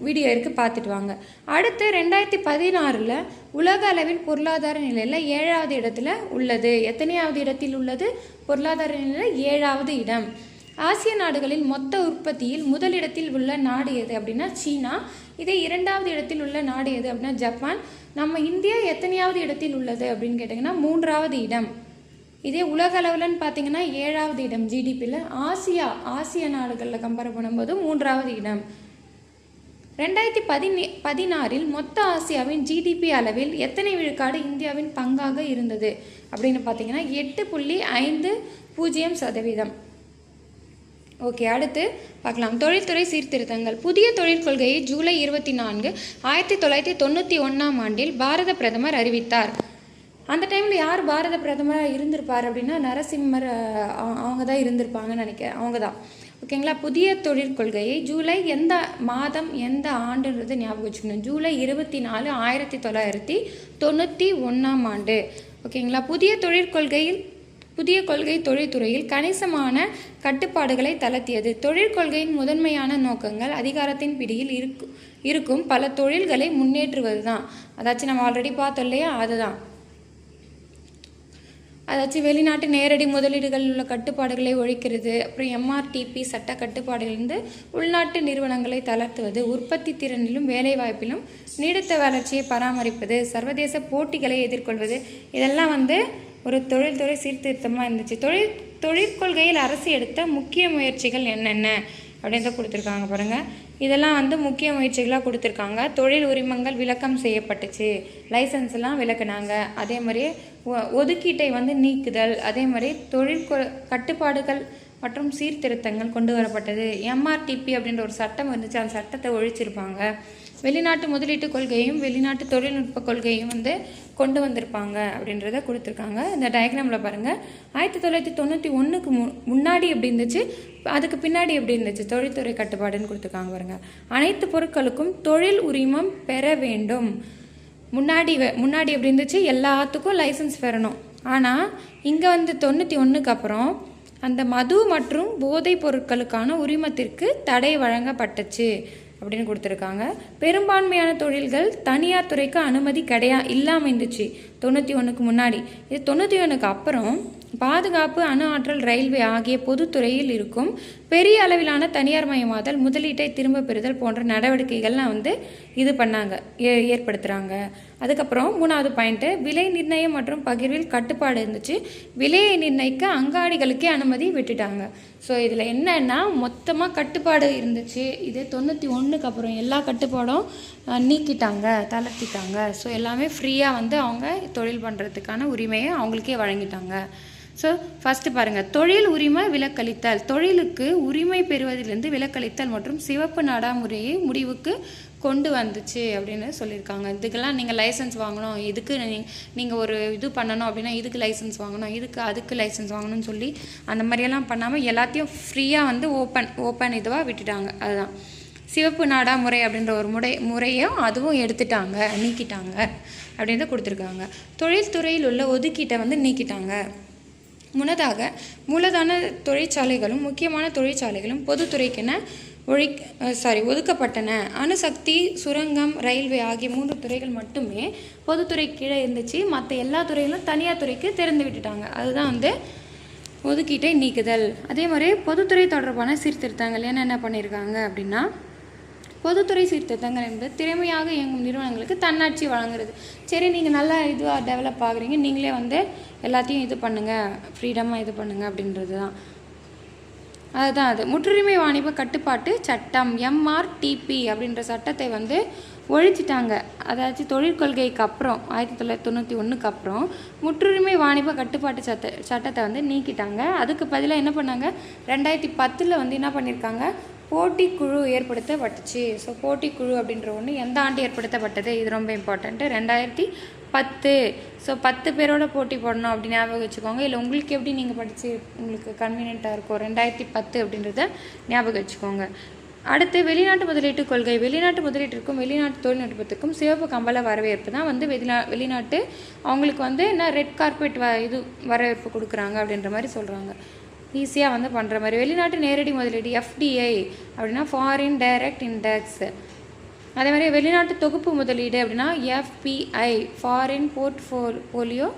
வீடியோ இருக்குது, பார்த்துட்டு வாங்க. அடுத்து 2016 உலக அளவில் பொருளாதார நிலையில் 7வது இடத்துல உள்ளது. எத்தனையாவது இடத்தில் உள்ளது? பொருளாதார நிலையில் 7வது இடம். ஆசிய நாடுகளில் மொத்த உற்பத்தியில் முதலிடத்தில் உள்ள நாடு எது அப்படின்னா சீனா. இதே 2வது இடத்தில் உள்ள நாடு எது அப்படின்னா ஜப்பான். நம்ம இந்தியா எத்தனையாவது இடத்தில் உள்ளது அப்படின்னு கேட்டிங்கன்னா 3வது இடம். இதே உலக அளவில்னு பார்த்தீங்கன்னா 7வது இடம் ஜிடிபியில். ஆசிய நாடுகளில் கம்பேர் பண்ணும்போது 3வது இடம். 2016 மொத்த ஆசியாவின் ஜிடிபி அளவில் எத்தனை விழுக்காடு இந்தியாவின் பங்காக இருந்தது அப்படின்னு பார்த்தீங்கன்னா 8.50%. ஓகே, அடுத்து பார்க்கலாம். தொழில்துறை சீர்திருத்தங்கள். புதிய தொழில் கொள்கையை ஜூலை 24, 1991 பாரத பிரதமர் அறிவித்தார். அந்த டைமில் யார் பாரத பிரதமராக இருந்திருப்பார் அப்படின்னா நரசிம்மர் அவங்க தான் இருந்திருப்பாங்கன்னு நினைக்கிறேன். அவங்க தான். ஓகேங்களா? புதிய தொழிற்கொள்கையை ஜூலை எந்த மாதம் எந்த ஆண்டுன்றது ஞாபகம் வச்சுக்கணும். ஜூலை 24, 1991. ஓகேங்களா? புதிய கொள்கை தொழில்துறையில் கணிசமான கட்டுப்பாடுகளை தளர்த்தியது. தொழிற்கொள்கையின் முதன்மையான நோக்கங்கள் அதிகாரத்தின் பிடியில் இருக்கும் பல தொழில்களை முன்னேற்றுவது தான். அதாச்சும் நம்ம ஆல்ரெடி பார்த்தோம் இல்லையா, அதுதான். அதாச்சும் வெளிநாட்டு நேரடி முதலீடுகள் உள்ள கட்டுப்பாடுகளை ஒழிக்கிறது. அப்புறம் எம்ஆர்டிபி சட்ட கட்டுப்பாடுகளிலிருந்து உள்நாட்டு நிறுவனங்களை தளர்த்துவது, உற்பத்தி திறனிலும் வேலைவாய்ப்பிலும் நீடித்த வளர்ச்சியை பராமரிப்பது, சர்வதேச போட்டிகளை எதிர்கொள்வது, இதெல்லாம் வந்து ஒரு தொழில்துறை சீர்திருத்தமாக இருந்துச்சு. தொழிற்கொள்கையில் அரசு எடுத்த முக்கிய முயற்சிகள் என்னென்ன அப்படின்னு கொடுத்துருக்காங்க பாருங்கள். இதெல்லாம் வந்து முக்கிய முயற்சிகளாக கொடுத்துருக்காங்க. தொழில் உரிமங்கள் விலக்கம் செய்யப்பட்டுச்சு, லைசன்ஸ்லாம் விலக்குனாங்க. அதே மாதிரி ஒதுக்கீட்டை வந்து நீக்குதல், அதே மாதிரி தொழில் கட்டுப்பாடுகள் மற்றும் சீர்திருத்தங்கள் கொண்டு வரப்பட்டது. எம்ஆர்டிபி அப்படின்ற ஒரு சட்டம் வந்துச்சு, அந்த சட்டத்தை ஒழிச்சிருப்பாங்க. வெளிநாட்டு முதலீட்டு கொள்கையும் வெளிநாட்டு தொழில்நுட்ப கொள்கையும் வந்து கொண்டு வந்திருப்பாங்க அப்படின்றத கொடுத்துருக்காங்க. இந்த டயக்ராமில் பாருங்கள், 1991க்கு முன்னாடி எப்படி இருந்துச்சு, அதுக்கு பின்னாடி எப்படி இருந்துச்சு தொழில்துறை கட்டுப்பாடுன்னு கொடுத்துருக்காங்க பாருங்கள். அனைத்து பொருட்களுக்கும் தொழில் உரிமம் பெற வேண்டும். முன்னாடி எப்படி இருந்துச்சு, எல்லாத்துக்கும் லைசன்ஸ் பெறணும். ஆனால் இங்கே வந்து 91க்கு அப்புறம் அந்த மது மற்றும் போதைப் பொருட்களுக்கான உரிமத்திற்கு தடை வழங்கப்பட்டுச்சு அப்படின்னு கொடுத்துருக்காங்க. பெரும்பான்மையான தொழில்கள் தனியார் துறைக்கு அனுமதி இல்லாமல் இருந்துச்சு 91க்கு முன்னாடி. இது 91க்கு அப்புறம் பாதுகாப்பு, அணு ஆற்றல், ரயில்வே ஆகிய பொதுத்துறையில் இருக்கும் பெரிய அளவிலான தனியார் மயமாதல், முதலீட்டை திரும்ப பெறுதல் போன்ற நடவடிக்கைகள்லாம் வந்து இது பண்ணாங்க, ஏற்படுத்துகிறாங்க. அதுக்கப்புறம் 3வது பாயிண்ட்டு, விலை நிர்ணயம் மற்றும் பகிர்வில் கட்டுப்பாடு இருந்துச்சு. விலையை நிர்ணயிக்க அங்காடிகளுக்கே அனுமதி விட்டுட்டாங்க. ஸோ இதில் என்னன்னா மொத்தமாக கட்டுப்பாடு இருந்துச்சு. இது 91க்கு அப்புறம் எல்லா கட்டுப்பாடும் நீக்கிட்டாங்க, தளர்த்திட்டாங்க. ஸோ எல்லாமே ஃப்ரீயாக வந்து அவங்க தொழில் பண்ணுறதுக்கான உரிமையை அவங்களுக்கே வழங்கிட்டாங்க. ஸோ ஃபஸ்ட்டு பாருங்கள், தொழில் உரிமை விலக்களித்தல், தொழிலுக்கு உரிமை பெறுவதிலிருந்து விலக்களித்தல் மற்றும் சிவப்பு நடைமுறையை முடிவுக்கு கொண்டு வந்துச்சு அப்படின்னு சொல்லியிருக்காங்க. இதுக்கெல்லாம் நீங்கள் லைசன்ஸ் வாங்கணும், இதுக்கு நீங்கள் ஒரு இது பண்ணணும் அப்படின்னா இதுக்கு லைசன்ஸ் வாங்கணும், அதுக்கு லைசன்ஸ் வாங்கணும்னு சொல்லி அந்த மாதிரியெல்லாம் பண்ணாமல் எல்லாத்தையும் ஃப்ரீயாக வந்து ஓப்பன் இதுவாக விட்டுட்டாங்க. அதுதான் சிவப்பு நாடா முறை அப்படின்ற ஒரு முறையும் அதுவும் எடுத்துட்டாங்க, நீக்கிட்டாங்க அப்படின்னு கொடுத்துருக்காங்க. தொழில்துறையில் உள்ள ஒதுக்கீட்டை வந்து நீக்கிட்டாங்க. முன்னதாக மூலதான தொழிற்சாலைகளும் முக்கியமான தொழிற்சாலைகளும் பொதுத்துறைக்கென ஒதுக்கப்பட்டன. அணுசக்தி, சுரங்கம், ரயில்வே ஆகிய 3 துறைகள் மட்டுமே பொதுத்துறை கீழே இருந்துச்சு. மற்ற எல்லா துறைகளும் தனியார் துறைக்கு திறந்து விட்டுட்டாங்க. அதுதான் வந்து ஒதுக்கீட்டை நீக்குதல். அதே மாதிரி பொதுத்துறை தொடர்பான சீர்திருத்தங்கள் என்னென்ன பண்ணியிருக்காங்க அப்படின்னா, பொதுத்துறை சீர்திருத்தங்கள் என்பது திறமையாக இயங்கும் நிறுவனங்களுக்கு தன்னாட்சி வழங்குறது. சரி, நீங்கள் நல்லா இதுவாக டெவலப் ஆகுறீங்க, நீங்களே வந்து எல்லாத்தையும் இது பண்ணுங்கள், ஃப்ரீடமாக இது பண்ணுங்கள் அப்படின்றது தான். அதுதான் அது. முற்றுரிமை வாணிப கட்டுப்பாட்டு சட்டம் எம்ஆர்டிபி அப்படின்ற சட்டத்தை வந்து ஒழிச்சிட்டாங்க. அதாச்சும் தொழிற்கொள்கைக்கு அப்புறம் 1991க்கு அப்புறம் முற்றுரிமை வாணிப கட்டுப்பாட்டு சட்டத்தை வந்து நீக்கிட்டாங்க. அதுக்கு பதிலாக என்ன பண்ணாங்க, 2010 வந்து என்ன பண்ணியிருக்காங்க, போட்டிக்குழு ஏற்படுத்தப்பட்டுச்சு. ஸோ போட்டிக்குழு அப்படின்ற ஒன்று எந்த ஆண்டு ஏற்படுத்தப்பட்டது, இது ரொம்ப இம்பார்ட்டண்ட்டு, 2010. ஸோ 10 பேரோட போட்டி போடணும் அப்படி ஞாபகம் வச்சுக்கோங்க. இல்லை உங்களுக்கு எப்படி நீங்கள் படித்து உங்களுக்கு கன்வீனியண்ட்டாக இருக்கும், 2010 அப்படின்றத ஞாபகம் வச்சுக்கோங்க. அடுத்து வெளிநாட்டு முதலீட்டு கொள்கை. வெளிநாட்டு முதலீட்டிற்கும் வெளிநாட்டு தொழில்நுட்பத்துக்கும் சிவப்பு கம்பள வரவேற்பு தான் வந்து வெளிநாட்டு அவங்களுக்கு வந்து என்ன ரெட் கார்பெட் இது வரவேற்பு கொடுக்குறாங்க அப்படின்ற மாதிரி சொல்கிறாங்க. ஈஸியாக வந்து பண்ணுற மாதிரி. வெளிநாட்டு நேரடி முதலீடு எஃப்டிஐ அப்படின்னா ஃபாரின் டைரக்ட் இண்டெக்ஸ். அதே மாதிரி வெளிநாட்டு தொகுப்பு முதலீடு அப்படின்னா எஃபிஐ ஃபாரின் போர்ட்ஃபோலியோ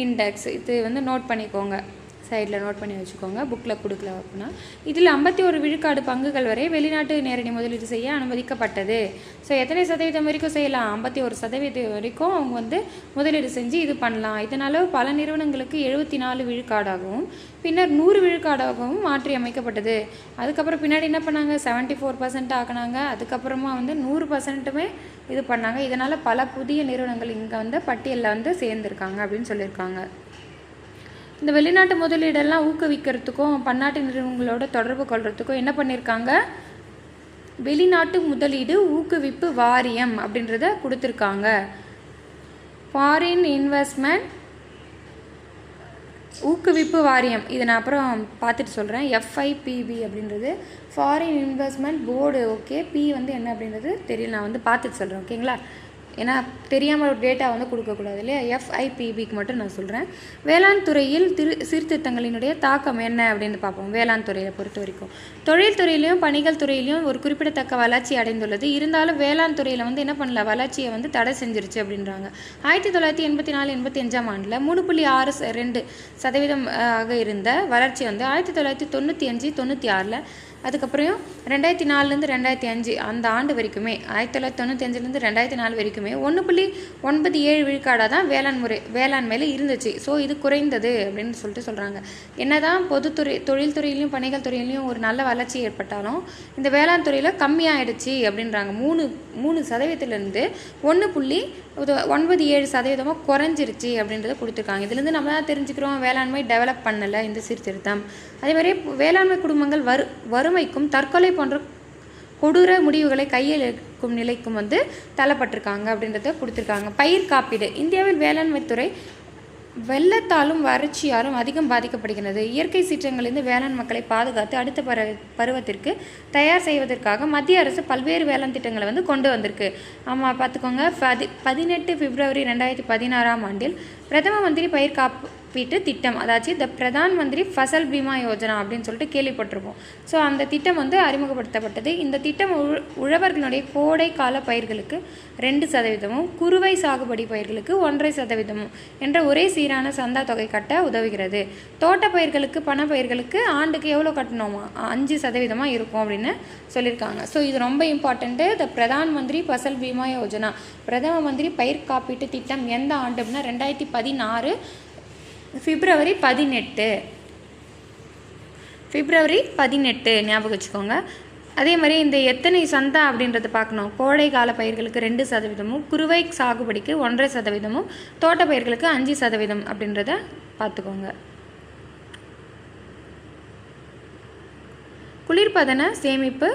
இண்டெக்ஸ். இது வந்து நோட் பண்ணிக்கோங்க, சைடில் நோட் பண்ணி வச்சுக்கோங்க, புக்கில் கொடுக்கல அப்படின்னா. இதில் 51 விழுக்காடு பங்குகள் வரை வெளிநாட்டு நேரடி முதலீடு செய்ய அனுமதிக்கப்பட்டது. ஸோ எத்தனை சதவீதம் வரைக்கும் செய்யலாம், 51% வரைக்கும் அவங்க வந்து முதலீடு செஞ்சு இது பண்ணலாம். இதனால் பல நிறுவனங்களுக்கு 74 விழுக்காடாகவும் பின்னர் 100 விழுக்காடாகவும் மாற்றி அமைக்கப்பட்டது. அதுக்கப்புறம் பின்னாடி என்ன பண்ணாங்க, 74% ஆக்கினாங்க. அதுக்கப்புறமா வந்து 100%மே இது பண்ணாங்க. இதனால் பல புதிய நிறுவனங்கள் இங்கே வந்து பட்டியலில் வந்து சேர்ந்துருக்காங்க அப்படின்னு சொல்லியிருக்காங்க. இந்த வெளிநாட்டு முதலீடெல்லாம் ஊக்குவிக்கிறதுக்கும் பன்னாட்டு நிறுவனங்களோட தொடர்பு கொள்றதுக்கும் என்ன பண்ணியிருக்காங்க, வெளிநாட்டு முதலீடு ஊக்குவிப்பு வாரியம் அப்படின்றத கொடுத்துருக்காங்க. ஃபாரின் இன்வெஸ்ட்மெண்ட் ஊக்குவிப்பு வாரியம், இதை நான் அப்புறம் பார்த்துட்டு சொல்கிறேன். எஃப்ஐபிபி அப்படின்றது foreign investment board. Okay, P வந்து என்ன அப்படின்றது தெரியல, நான் வந்து பார்த்துட்டு சொல்கிறேன். ஓகேங்களா, ஏன்னா தெரியாமல் ஒரு டேட்டா வந்து கொடுக்கக்கூடாது இல்லையா. எஃப்ஐபிபிக்கு மட்டும் நான் சொல்கிறேன். வேளாண் துறையில் சீர்திருத்தங்களினுடைய தாக்கம் என்ன அப்படின்னு பார்ப்போம். வேளாண் துறையை பொறுத்த வரைக்கும் தொழில்துறையிலையும் பணிகள் துறையிலையும் ஒரு குறிப்பிடத்தக்க வளர்ச்சி அடைந்துள்ளது. இருந்தாலும் வேளாண் துறையில் வந்து என்ன பண்ணல, வளர்ச்சியை வந்து தடை செஞ்சிருச்சு அப்படின்றாங்க. 1984-85 ஆண்டில் 3.62% ஆக இருந்த வளர்ச்சி வந்து 1995-96 அதுக்கப்புறம் 2004லேருந்து 2005 அந்த ஆண்டு வரைக்குமே 1995லேருந்து 2004 வரைக்குமே 1.97 விழுக்காடாக தான் வேளாண்மையில் இருந்துச்சு. ஸோ இது குறைந்தது அப்படின்னு சொல்லிட்டு சொல்கிறாங்க. என்னதான் பொதுத்துறை தொழில்துறையிலையும் பணிகள் துறையிலையும் ஒரு நல்ல வளர்ச்சி ஏற்பட்டாலும் இந்த வேளாண் துறையில் கம்மியாயிடுச்சு அப்படின்றாங்க. 3% 1.97% குறைஞ்சிருச்சு அப்படின்றத கொடுத்துருக்காங்க. இதுலேருந்து நம்ம தான் தெரிஞ்சுக்கிறோம் வேளாண்மை டெவலப் பண்ணலை இந்த சீர்திருத்தம். அதேமாதிரி வேளாண்மை குடும்பங்கள் வறுமைக்கும் தற்கொலை போன்ற கொடூர முடிவுகளை கையில் இருக்கும் நிலைக்கும் தள்ளப்பட்டிருக்காங்க அப்படின்றத கொடுத்துருக்காங்க. பயிர் காப்பீடு. இந்தியாவில் வேளாண்மை துறை வெள்ளத்தாலும் வறட்சியாலும் அதிகம் பாதிக்கப்படுகிறது. இயற்கை சீற்றங்களிலிருந்து வேளாண் மக்களை பாதுகாத்து அடுத்த பருவத்திற்கு தயார் செய்வதற்காக மத்திய அரசு பல்வேறு வேளாண் திட்டங்களை கொண்டு வந்திருக்கு. ஆமாம், பார்த்துக்கோங்க. 18 பிப்ரவரி 2016ஆம் ஆண்டில் பிரதம மந்திரி பயிர் காப்பீட்டு திட்டம், அதாச்சு த பிரதான் மந்திரி ஃபசல் பீமா யோஜனா அப்படின்னு சொல்லிட்டு கேள்விப்பட்டிருப்போம். ஸோ அந்த திட்டம் அறிமுகப்படுத்தப்பட்டது. இந்த திட்டம் உழவர்களுடைய கோடை கால பயிர்களுக்கு 2%, குறுவை சாகுபடி பயிர்களுக்கு 1.5% என்ற ஒரே சீரான சந்தா தொகை கட்ட உதவுகிறது. தோட்ட பயிர்களுக்கு பண பயிர்களுக்கு ஆண்டுக்கு எவ்வளோ கட்டணுமா? 5% இருக்கும் அப்படின்னு சொல்லியிருக்காங்க. ஸோ இது ரொம்ப இம்பார்ட்டண்ட்டு. த பிரதான் மந்திரி ஃபசல் பீமா யோஜனா, பிரதம மந்திரி பயிர் காப்பீட்டு திட்டம் எந்த ஆண்டு அப்படின்னா 2016 பிப்ரவரி 18 ஞாபகம் வச்சுக்கோங்க. அதே மாதிரி இந்த எத்தனை சந்தா அப்படின்றத பார்க்கணும். கோடை கால பயிர்களுக்கு 2%, குறுவை சாகுபடிக்கு 1.5%, தோட்ட பயிர்களுக்கு 5% அப்படின்றத பார்த்துக்கோங்க. குளிர்பதன சேமிப்பு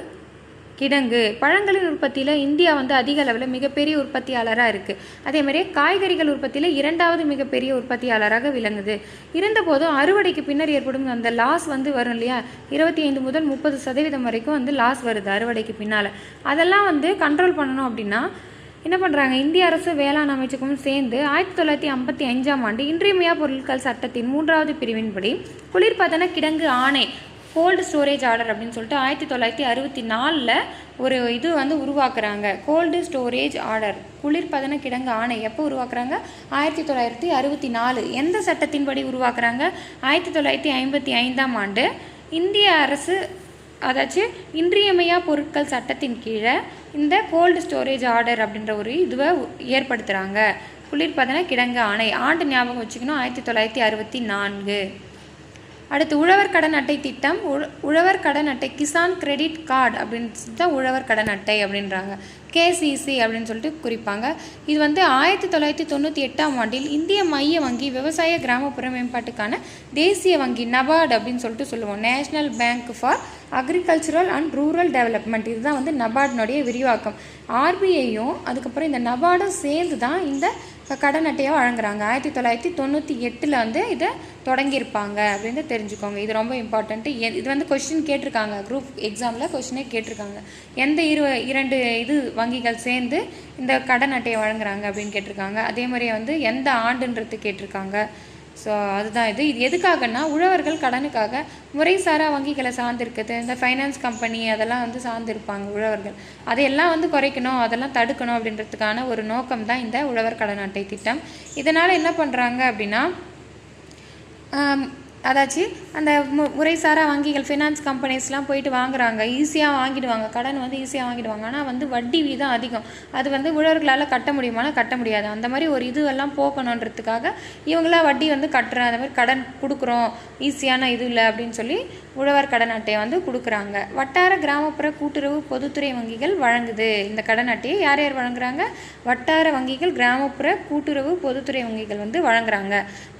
கிடங்கு. பழங்களின் உற்பத்தியில் இந்தியா அதிக அளவில் மிகப்பெரிய உற்பத்தியாளராக இருக்குது. அதேமாதிரி காய்கறிகள் உற்பத்தியில் 2வது மிகப்பெரிய உற்பத்தியாளராக விளங்குது. இருந்தபோதும் அறுவடைக்கு பின்னர் ஏற்படும் அந்த லாஸ் வரும் இல்லையா, 25 முதல் 30% வரைக்கும் லாஸ் வருது அறுவடைக்கு பின்னால். அதெல்லாம் கண்ட்ரோல் பண்ணணும் அப்படின்னா என்ன பண்ணுறாங்க, இந்திய அரசு வேளாண் அமைச்சகமும் சேர்ந்து 1955ஆம் ஆண்டு இன்றியமையா பொருட்கள் சட்டத்தின் 3வது பிரிவின்படி குளிர்பதன கிடங்கு ஆணை, கோல்டு ஸ்டோரேஜ் ஆர்டர் அப்படின்னு சொல்லிட்டு 1964 ஒரு இது உருவாக்குறாங்க. கோல்டு ஸ்டோரேஜ் ஆர்டர், குளிர்பதன கிடங்கு ஆணை எப்போ உருவாக்குறாங்க? 1964. எந்த சட்டத்தின்படி உருவாக்குறாங்க? 1955ஆம் ஆண்டு இந்திய அரசு, அதாச்சும் இன்றியமையா பொருட்கள் சட்டத்தின் கீழே இந்த கோல்டு ஸ்டோரேஜ் ஆர்டர் அப்படின்ற ஒரு இதுவை ஏற்படுத்துகிறாங்க. குளிர்பதன கிடங்கு ஆணை ஆண்டு ஞாபகம் வச்சுக்கணும், 1964. அடுத்து உழவர் கடன் அட்டை திட்டம். உழவர் கடன் அட்டை, கிசான் கிரெடிட் கார்டு அப்படின்னு தான் உழவர் கடன் அட்டை அப்படின்றாங்க. கேசிசி அப்படின்னு சொல்லிட்டு குறிப்பாங்க. இது 1998ஆம் ஆண்டில் இந்திய மைய வங்கி விவசாய கிராமப்புற மேம்பாட்டுக்கான தேசிய வங்கி, நபார்டு அப்படின்னு சொல்லிட்டு சொல்லுவோம். National bank for agricultural and rural development, இதுதான் நபார்டினுடைய விரிவாக்கம். ஆர்பிஐயும் அதுக்கப்புறம் இந்த நபார்டும் சேர்ந்து தான் இந்த கடன் அட்டையை வழங்குறாங்க. 1998 இதை தொடங்கியிருப்பாங்க அப்படின்னு தெரிஞ்சுக்கோங்க. இது ரொம்ப இம்பார்ட்டண்ட்டு. இது கொஸ்டின் கேட்டிருக்காங்க, குரூப் எக்ஸாமில் கொஸ்டினே கேட்டிருக்காங்க. எந்த 2 இது வங்கிகள் சேர்ந்து இந்த கடன் அட்டையை வழங்குறாங்க அப்படின்னு கேட்டிருக்காங்க. அதே மாதிரி எந்த ஆண்டுன்றது கேட்டிருக்காங்க. ஸோ அதுதான் இது எதுக்காகன்னா உழவர்கள் கடனுக்காக முறைசாரா வங்கிகளை சார்ந்திருக்குது, இந்த ஃபைனான்ஸ் கம்பெனி அதெல்லாம் சார்ந்திருப்பாங்க உழவர்கள். அதையெல்லாம் குறைக்கணும், அதெல்லாம் தடுக்கணும் அப்படின்றதுக்கான ஒரு நோக்கம் தான் இந்த உழவர் கடன் அட்டை திட்டம். இதனால் என்ன பண்ணுறாங்க அப்படின்னா, அதாச்சும் அந்த முறைசாரா வங்கிகள் ஃபினான்ஸ் கம்பெனிஸ்லாம் போயிட்டு வாங்குறாங்க, ஈஸியாக வாங்கிடுவாங்க, கடன் ஈஸியாக வாங்கிடுவாங்க. ஆனால் வட்டி வீதம் அதிகம். அது உழவர்களால் கட்ட முடியுமானா கட்ட முடியாது. அந்த மாதிரி ஒரு இதுவெல்லாம் போக்கணுன்றதுக்காக இவங்களாம் வட்டி கட்டுறேன், அந்த மாதிரி கடன் கொடுக்குறோம், ஈஸியான இது இல்லை அப்படின்னு சொல்லி உழவர் கடன் அட்டையை கொடுக்குறாங்க. வட்டார கிராமப்புற கூட்டுறவு பொதுத்துறை வங்கிகள் வழங்குது இந்த கடன் அட்டையை. யார் யார் வழங்குறாங்க? வட்டார வங்கிகள், கிராமப்புற கூட்டுறவு பொதுத்துறை வங்கிகள் வழங்குறாங்க.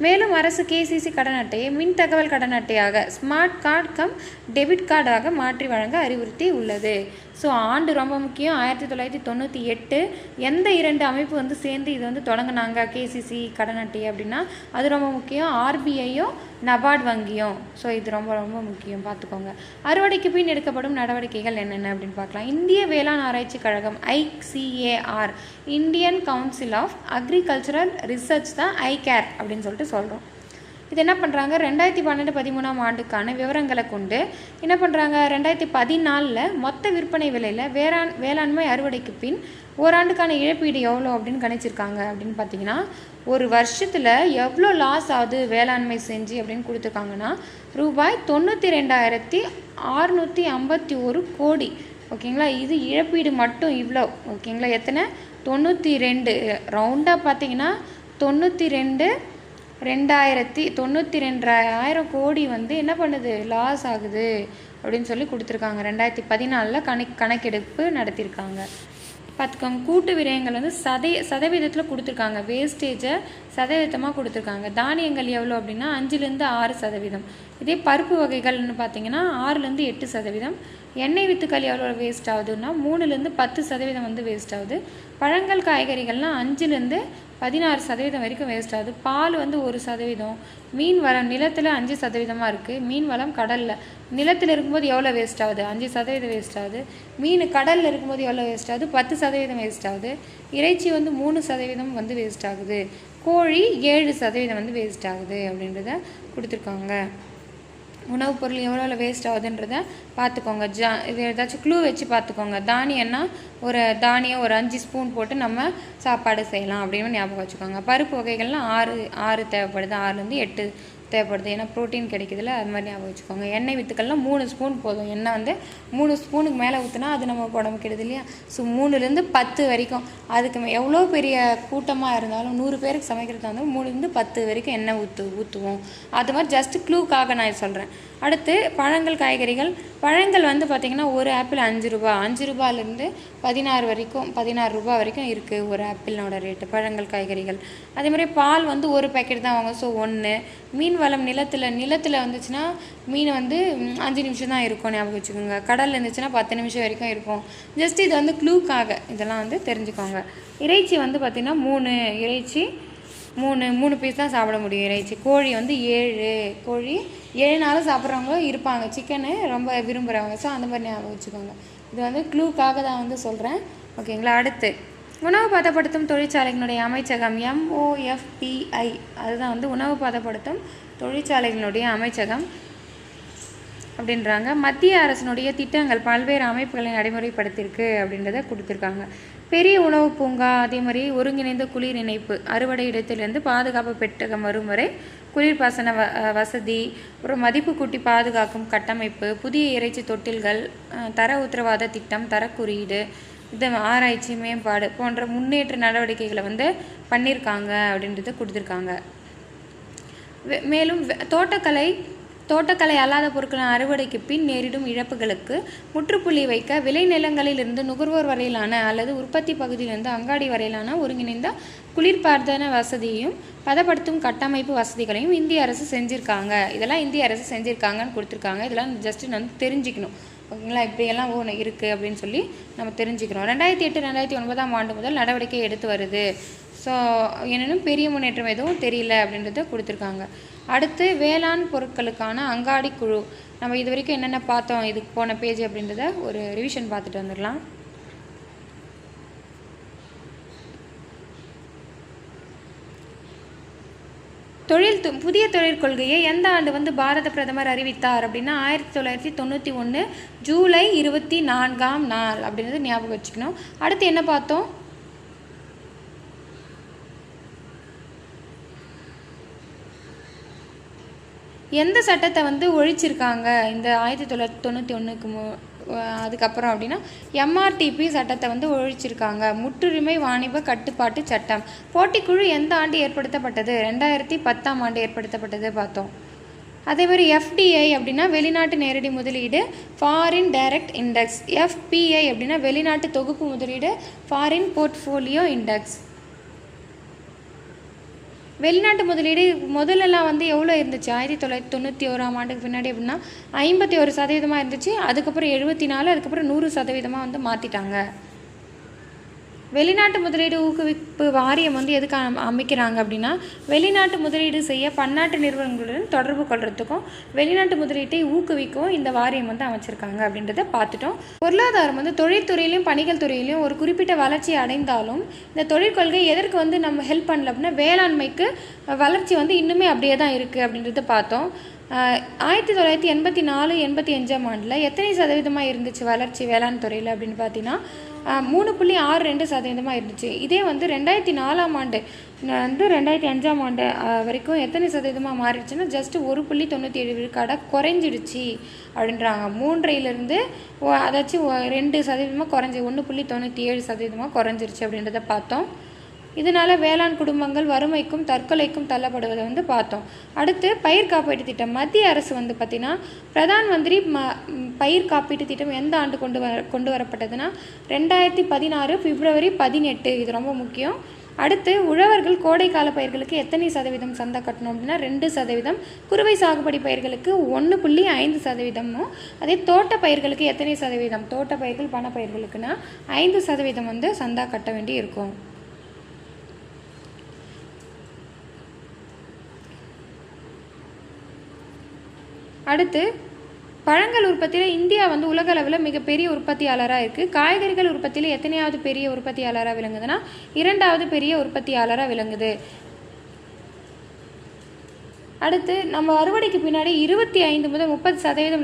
மேலும் அரசு கேசிசி கடன் அட்டையை மின் தகவல் கடன் அட்டையாக, ஸ்மார்ட் கார்டு கம் டெபிட் கார்டாக மாற்றி வழங்க அறிவுறுத்தி உள்ளது. ஸோ ஆண்டு ரொம்ப முக்கியம், 1998. எந்த 2 அமைப்பு சேர்ந்து இது தொடங்கினாங்க கேசிசி கடன் அட்டை அப்படின்னா அது ரொம்ப முக்கியம். ஆர்பிஐயும் நபார்டு வங்கியும். ஸோ இது ரொம்ப ரொம்ப முக்கியம், பார்த்துக்கோங்க. அறுவடைக்கு பின் எடுக்கப்படும் நடவடிக்கைகள் என்னென்ன அப்படின்னு பார்க்கலாம். இந்திய வேளாண் ஆராய்ச்சி கழகம், ICAR, Indian council of agricultural research தான் ICAR அப்படின்னு சொல்லிட்டு சொல்கிறோம். இது என்ன பண்ணுறாங்க 2012-13 ஆண்டுக்கான விவரங்களை கொண்டு என்ன பண்ணுறாங்க 2014 மொத்த விற்பனை விலையில் வேளாண்மை அறுவடைக்கு பின் ஓராண்டுக்கான இழப்பீடு எவ்வளோ அப்படின்னு கணிச்சிருக்காங்க. அப்படின்னு பார்த்தீங்கன்னா ஒரு வருஷத்தில் எவ்வளோ லாஸ் ஆகுது வேளாண்மை செஞ்சு அப்படின்னு கொடுத்துருக்காங்கன்னா ரூபாய் 92,651 கோடி. ஓகேங்களா, இது இழப்பீடு மட்டும் இவ்வளோ. ஓகேங்களா, எத்தனை 92 ரவுண்டாக பார்த்தீங்கன்னா 92,000 கோடி வந்து என்ன பண்ணுது லாஸ் ஆகுது அப்படின்னு சொல்லி கொடுத்துருக்காங்க. 2014 கணக்கெடுப்பு நடத்தியிருக்காங்க. பார்த்துக்கோங்க. கூட்டு விரயங்கள் வந்து சதவீதத்தில் கொடுத்துருக்காங்க. வேஸ்டேஜை சதவீதமாக கொடுத்துருக்காங்க. தானியங்கள் எவ்வளோ அப்படின்னா 5-6%. இதே பருப்பு வகைகள்னு பார்த்தீங்கன்னா 6-8%. எண்ணெய் வித்துக்கள் எவ்வளோ வேஸ்ட் ஆகுதுன்னா 3-10% வந்து வேஸ்ட் ஆகுது. பழங்கள் காய்கறிகள்லாம் 5-16% வரைக்கும் வேஸ்ட் ஆகுது. பால் வந்து 1%. மீன் வளம் நிலத்தில் 5% இருக்குது. மீன் வளம் கடலில் நிலத்தில் இருக்கும்போது எவ்வளோ வேஸ்ட் ஆகுது 5% வேஸ்ட் ஆகுது. மீன் கடலில் இருக்கும்போது எவ்வளோ வேஸ்ட் ஆகுது 10% வேஸ்ட் ஆகுது. இறைச்சி வந்து 3% வந்து வேஸ்ட் ஆகுது. கோழி 7% வந்து வேஸ்ட் ஆகுது அப்படின்றத கொடுத்துருக்காங்க. உணவுப் பொருள் எவ்வளோ வேஸ்ட் ஆகுதுன்றதை பார்த்துக்கோங்க. இது ஏதாச்சும் க்ளூ வச்சு பார்த்துக்கோங்க. தானியம்னா ஒரு தானியம் ஒரு 5 ஸ்பூன் போட்டு நம்ம சாப்பாடு செய்யலாம் அப்படின்னு ஞாபகம் வச்சுக்கோங்க. பருப்பு வகைகள்லாம் 6 தேவைப்படுது. 6-8 தேவைப்படுது. ஏன்னா ப்ரோட்டீன் கிடைக்குதுல, அது மாதிரி ஞாபகம் வச்சுக்கோங்க. எண்ணெய் வித்துக்கள்லாம் 3 ஸ்பூன் போதும். எண்ணெய் வந்து 3 ஸ்பூனுக்கு மேலே ஊற்றினா அது நம்ம உடம்பு கெடுது இல்லையா. ஸோ 3-10 வரைக்கும் அதுக்கு எவ்வளோ பெரிய கூட்டமாக இருந்தாலும் 100 பேருக்கு சமைக்கிறதா இருந்தாலும் 3-10 வரைக்கும் எண்ணெய் ஊற்றுவோம். அது மாதிரி ஜஸ்ட் க்ளூக்காக நான் சொல்கிறேன். அடுத்து பழங்கள் காய்கறிகள். பழங்கள் வந்து பார்த்திங்கன்னா ஒரு ஆப்பிள் 5 ரூபா. 5 ரூபாயிலேருந்து 16 ரூபா வரைக்கும் இருக்குது ஒரு ஆப்பிளோட ரேட்டு. பழங்கள் காய்கறிகள். அதே மாதிரி பால் வந்து ஒரு பேக்கெட் தான் வாங்க. ஸோ 1. மீன் வளம் நிலத்தில் வந்துச்சுன்னா மீன் வந்து 5 நிமிஷம் தான் இருக்கும் ஞாபகம் வச்சுக்கோங்க. கடலில் இருந்துச்சுன்னா 10 நிமிஷம் வரைக்கும் இருக்கும். ஜஸ்ட் இது வந்து க்ளூக்காக இதெல்லாம் வந்து தெரிஞ்சுக்கோங்க. இறைச்சி வந்து பார்த்திங்கன்னா 3 இறைச்சி 3 பீஸ் தான் சாப்பிட முடியும் இறைச்சி. கோழி வந்து 7 கோழி 7 நாளும் சாப்பிட்றவங்க இருப்பாங்க. சிக்கனு ரொம்ப விரும்புகிறவங்க. ஸோ அந்த மாதிரி ஞாபகம் வச்சுக்கோங்க. இது வந்து க்ளூக்காக தான் வந்து சொல்கிறேன். ஓகேங்களா. அடுத்து உணவு பதப்படுத்தும் தொழிற்சாலைகளுடைய அமைச்சகம் MOFPI. அதுதான் வந்து உணவு பதப்படுத்தும் தொழிற்சாலைகளுடைய அமைச்சகம் அப்படின்றாங்க. மத்திய அரசினுடைய திட்டங்கள் பல்வேறு அமைப்புகளை நடைமுறைப்படுத்தியிருக்கு அப்படின்றத கொடுத்துருக்காங்க. பெரிய உணவு பூங்கா, அதே மாதிரி ஒருங்கிணைந்த குளிர் இணைப்பு, அறுவடை இடத்திலிருந்து பாதுகாப்பு பெட்டகம் வரும் வரை குளிர்பாசன வசதி, அப்புறம் மதிப்பு கூட்டி பாதுகாக்கும் கட்டமைப்பு, புதிய இறைச்சி தொட்டில்கள், தர உத்தரவாத திட்டம், தரக்குறியீடு, இது ஆராய்ச்சி மேம்பாடு போன்ற முன்னேற்ற நடவடிக்கைகளை வந்து பண்ணியிருக்காங்க அப்படின்றத கொடுத்துருக்காங்க. மேலும் தோட்டக்கலை அல்லாத பொருட்களின் அறுவடைக்கு பின் நேரிடும் இழப்புகளுக்கு முற்றுப்புள்ளி வைக்க விளைநிலங்களிலிருந்து நுகர்வோர் வரையிலான அல்லது உற்பத்தி பகுதியிலிருந்து அங்காடி வரையிலான ஒருங்கிணைந்த குளிர்பார்த்தன வசதியையும் பதப்படுத்தும் கட்டமைப்பு வசதிகளையும் இந்திய அரசு செஞ்சுருக்காங்க. இதெல்லாம் இந்திய அரசு செஞ்சுருக்காங்கன்னு கொடுத்துருக்காங்க. இதெல்லாம் ஜஸ்ட்டு நம்ம தெரிஞ்சுக்கணும். ஓகேங்களா. இப்படியெல்லாம் ஒன்று இருக்குது அப்படின்னு சொல்லி நம்ம தெரிஞ்சுக்கிறோம். 2008-2009 ஆண்டு முதல் நடவடிக்கை எடுத்து வருது. ஸோ என்னென்னும் பெரிய முன்னேற்றம் எதுவும் தெரியல அப்படின்றத கொடுத்துருக்காங்க. அடுத்து வேளாண் பொருட்களுக்கான அங்காடி குழு. நம்ம இது வரைக்கும் என்னென்ன பார்த்தோம் இதுக்கு போன பேஜ் அப்படின்றத ஒரு ரிவிஷன் பார்த்துட்டு வந்துடலாம். புதிய தொழில் கொள்கையை எந்த ஆண்டு வந்து பாரத பிரதமர் அறிவித்தார் அப்படின்னா 1991 ஜூலை 24ஆம் நாள் அப்படின்றது ஞாபகம் வச்சுக்கணும். அடுத்து என்ன பார்த்தோம்? எந்த சட்டத்தை வந்து ஒழிச்சிருக்காங்க இந்த 1991க்கு அதுக்கப்புறம் அப்படின்னா MRTP சட்டத்தை வந்து ஒழிச்சிருக்காங்க. முற்றுரிமை வாணிப கட்டுப்பாட்டு சட்டம். போட்டிக்குழு எந்த ஆண்டு ஏற்படுத்தப்பட்டது? 2010ஆம் ஆண்டு ஏற்படுத்தப்பட்டது பார்த்தோம். அதே மாதிரி FDI அப்படின்னா வெளிநாட்டு நேரடி முதலீடு, ஃபாரின் டைரக்ட் இண்டெக்ஸ். FPI அப்படின்னா வெளிநாட்டு தொகுப்பு முதலீடு, ஃபாரின் போர்ட்ஃபோலியோ இண்டெக்ஸ். வெளிநாட்டு முதலீடு முதல்லலாம் வந்து எவ்வளோ இருந்துச்சு 1991ஆம் ஆண்டுக்கு பின்னாடி அப்படின்னா 51% இருந்துச்சு. அதுக்கப்புறம் 74, அதுக்கப்புறம் 100% வந்து மாற்றிட்டாங்க. வெளிநாட்டு முதலீடு ஊக்குவிப்பு வாரியம் வந்து எதுக்கு அமைக்கிறாங்க அப்படின்னா, வெளிநாட்டு முதலீடு செய்ய பன்னாட்டு நிறுவனங்களுடன் தொடர்பு கொள்றதுக்கும் வெளிநாட்டு முதலீட்டை ஊக்குவிக்கவும் இந்த வாரியம் வந்து அமைச்சிருக்காங்க அப்படின்றத பார்த்துட்டோம். பொருளாதாரம் வந்து தொழில்துறையிலையும் பணிகள் துறையிலையும் ஒரு குறிப்பிட்ட வளர்ச்சி அடைந்தாலும் இந்த தொழிற்கொள்கை எதற்கு வந்து நம்ம ஹெல்ப் பண்ணல அப்படின்னா, வேளாண்மைக்கு வளர்ச்சி வந்து இன்னுமே அப்படியே தான் இருக்குது அப்படின்றத பார்த்தோம். 1984-85 ஆண்டில் எத்தனை சதவீதமாக இருந்துச்சு வளர்ச்சி வேளாண் துறையில் அப்படின்னு பார்த்தீங்கன்னா 3.62% இருந்துச்சு. இதே வந்து 2004 ஆண்டு வந்து 2005 ஆண்டு வரைக்கும் எத்தனை சதவீதமாக மாறிடுச்சுன்னா ஜஸ்ட் 1.97 விழுக்காடாக குறைஞ்சிடுச்சு அப்படின்றாங்க. 3லிருந்து அதாச்சும் 2% குறைஞ்சி 1.97% குறைஞ்சிருச்சு அப்படின்றத பார்த்தோம். இதனால் வேளாண் குடும்பங்கள் வறுமைக்கும் தற்கொலைக்கும் தள்ளப்படுவதை வந்து பார்த்தோம். அடுத்து பயிர் காப்பீட்டு திட்டம். மத்திய அரசு வந்து பார்த்திங்கன்னா பிரதான் மந்திரி பயிர் காப்பீட்டு திட்டம் எந்த ஆண்டு கொண்டு வரப்பட்டதுன்னா 2016 பிப்ரவரி 18. இது ரொம்ப முக்கியம். அடுத்து உழவர்கள் கோடைக்கால பயிர்களுக்கு எத்தனை சதவீதம் சந்தா கட்டணும் அப்படின்னா 2%. குறுவை சாகுபடி பயிர்களுக்கு 1.5%. அதே தோட்ட பயிர்களுக்கு எத்தனை சதவீதம், தோட்ட பயிர்கள் பண பயிர்களுக்குன்னா 5% வந்து சந்தா கட்ட வேண்டி இருக்கும். அடுத்து பழங்கள் உற்பத்தியில் இந்தியா வந்து உலக அளவில் மிகப்பெரிய உற்பத்தியாளராக இருக்குது. காய்கறிகள் உற்பத்தியில் எத்தனையாவது பெரிய உற்பத்தியாளராக விளங்குதுன்னா 2வது பெரிய உற்பத்தியாளராக விளங்குது. அடுத்து நம்ம அறுவடைக்கு பின்னாடி 25 முதல் 30%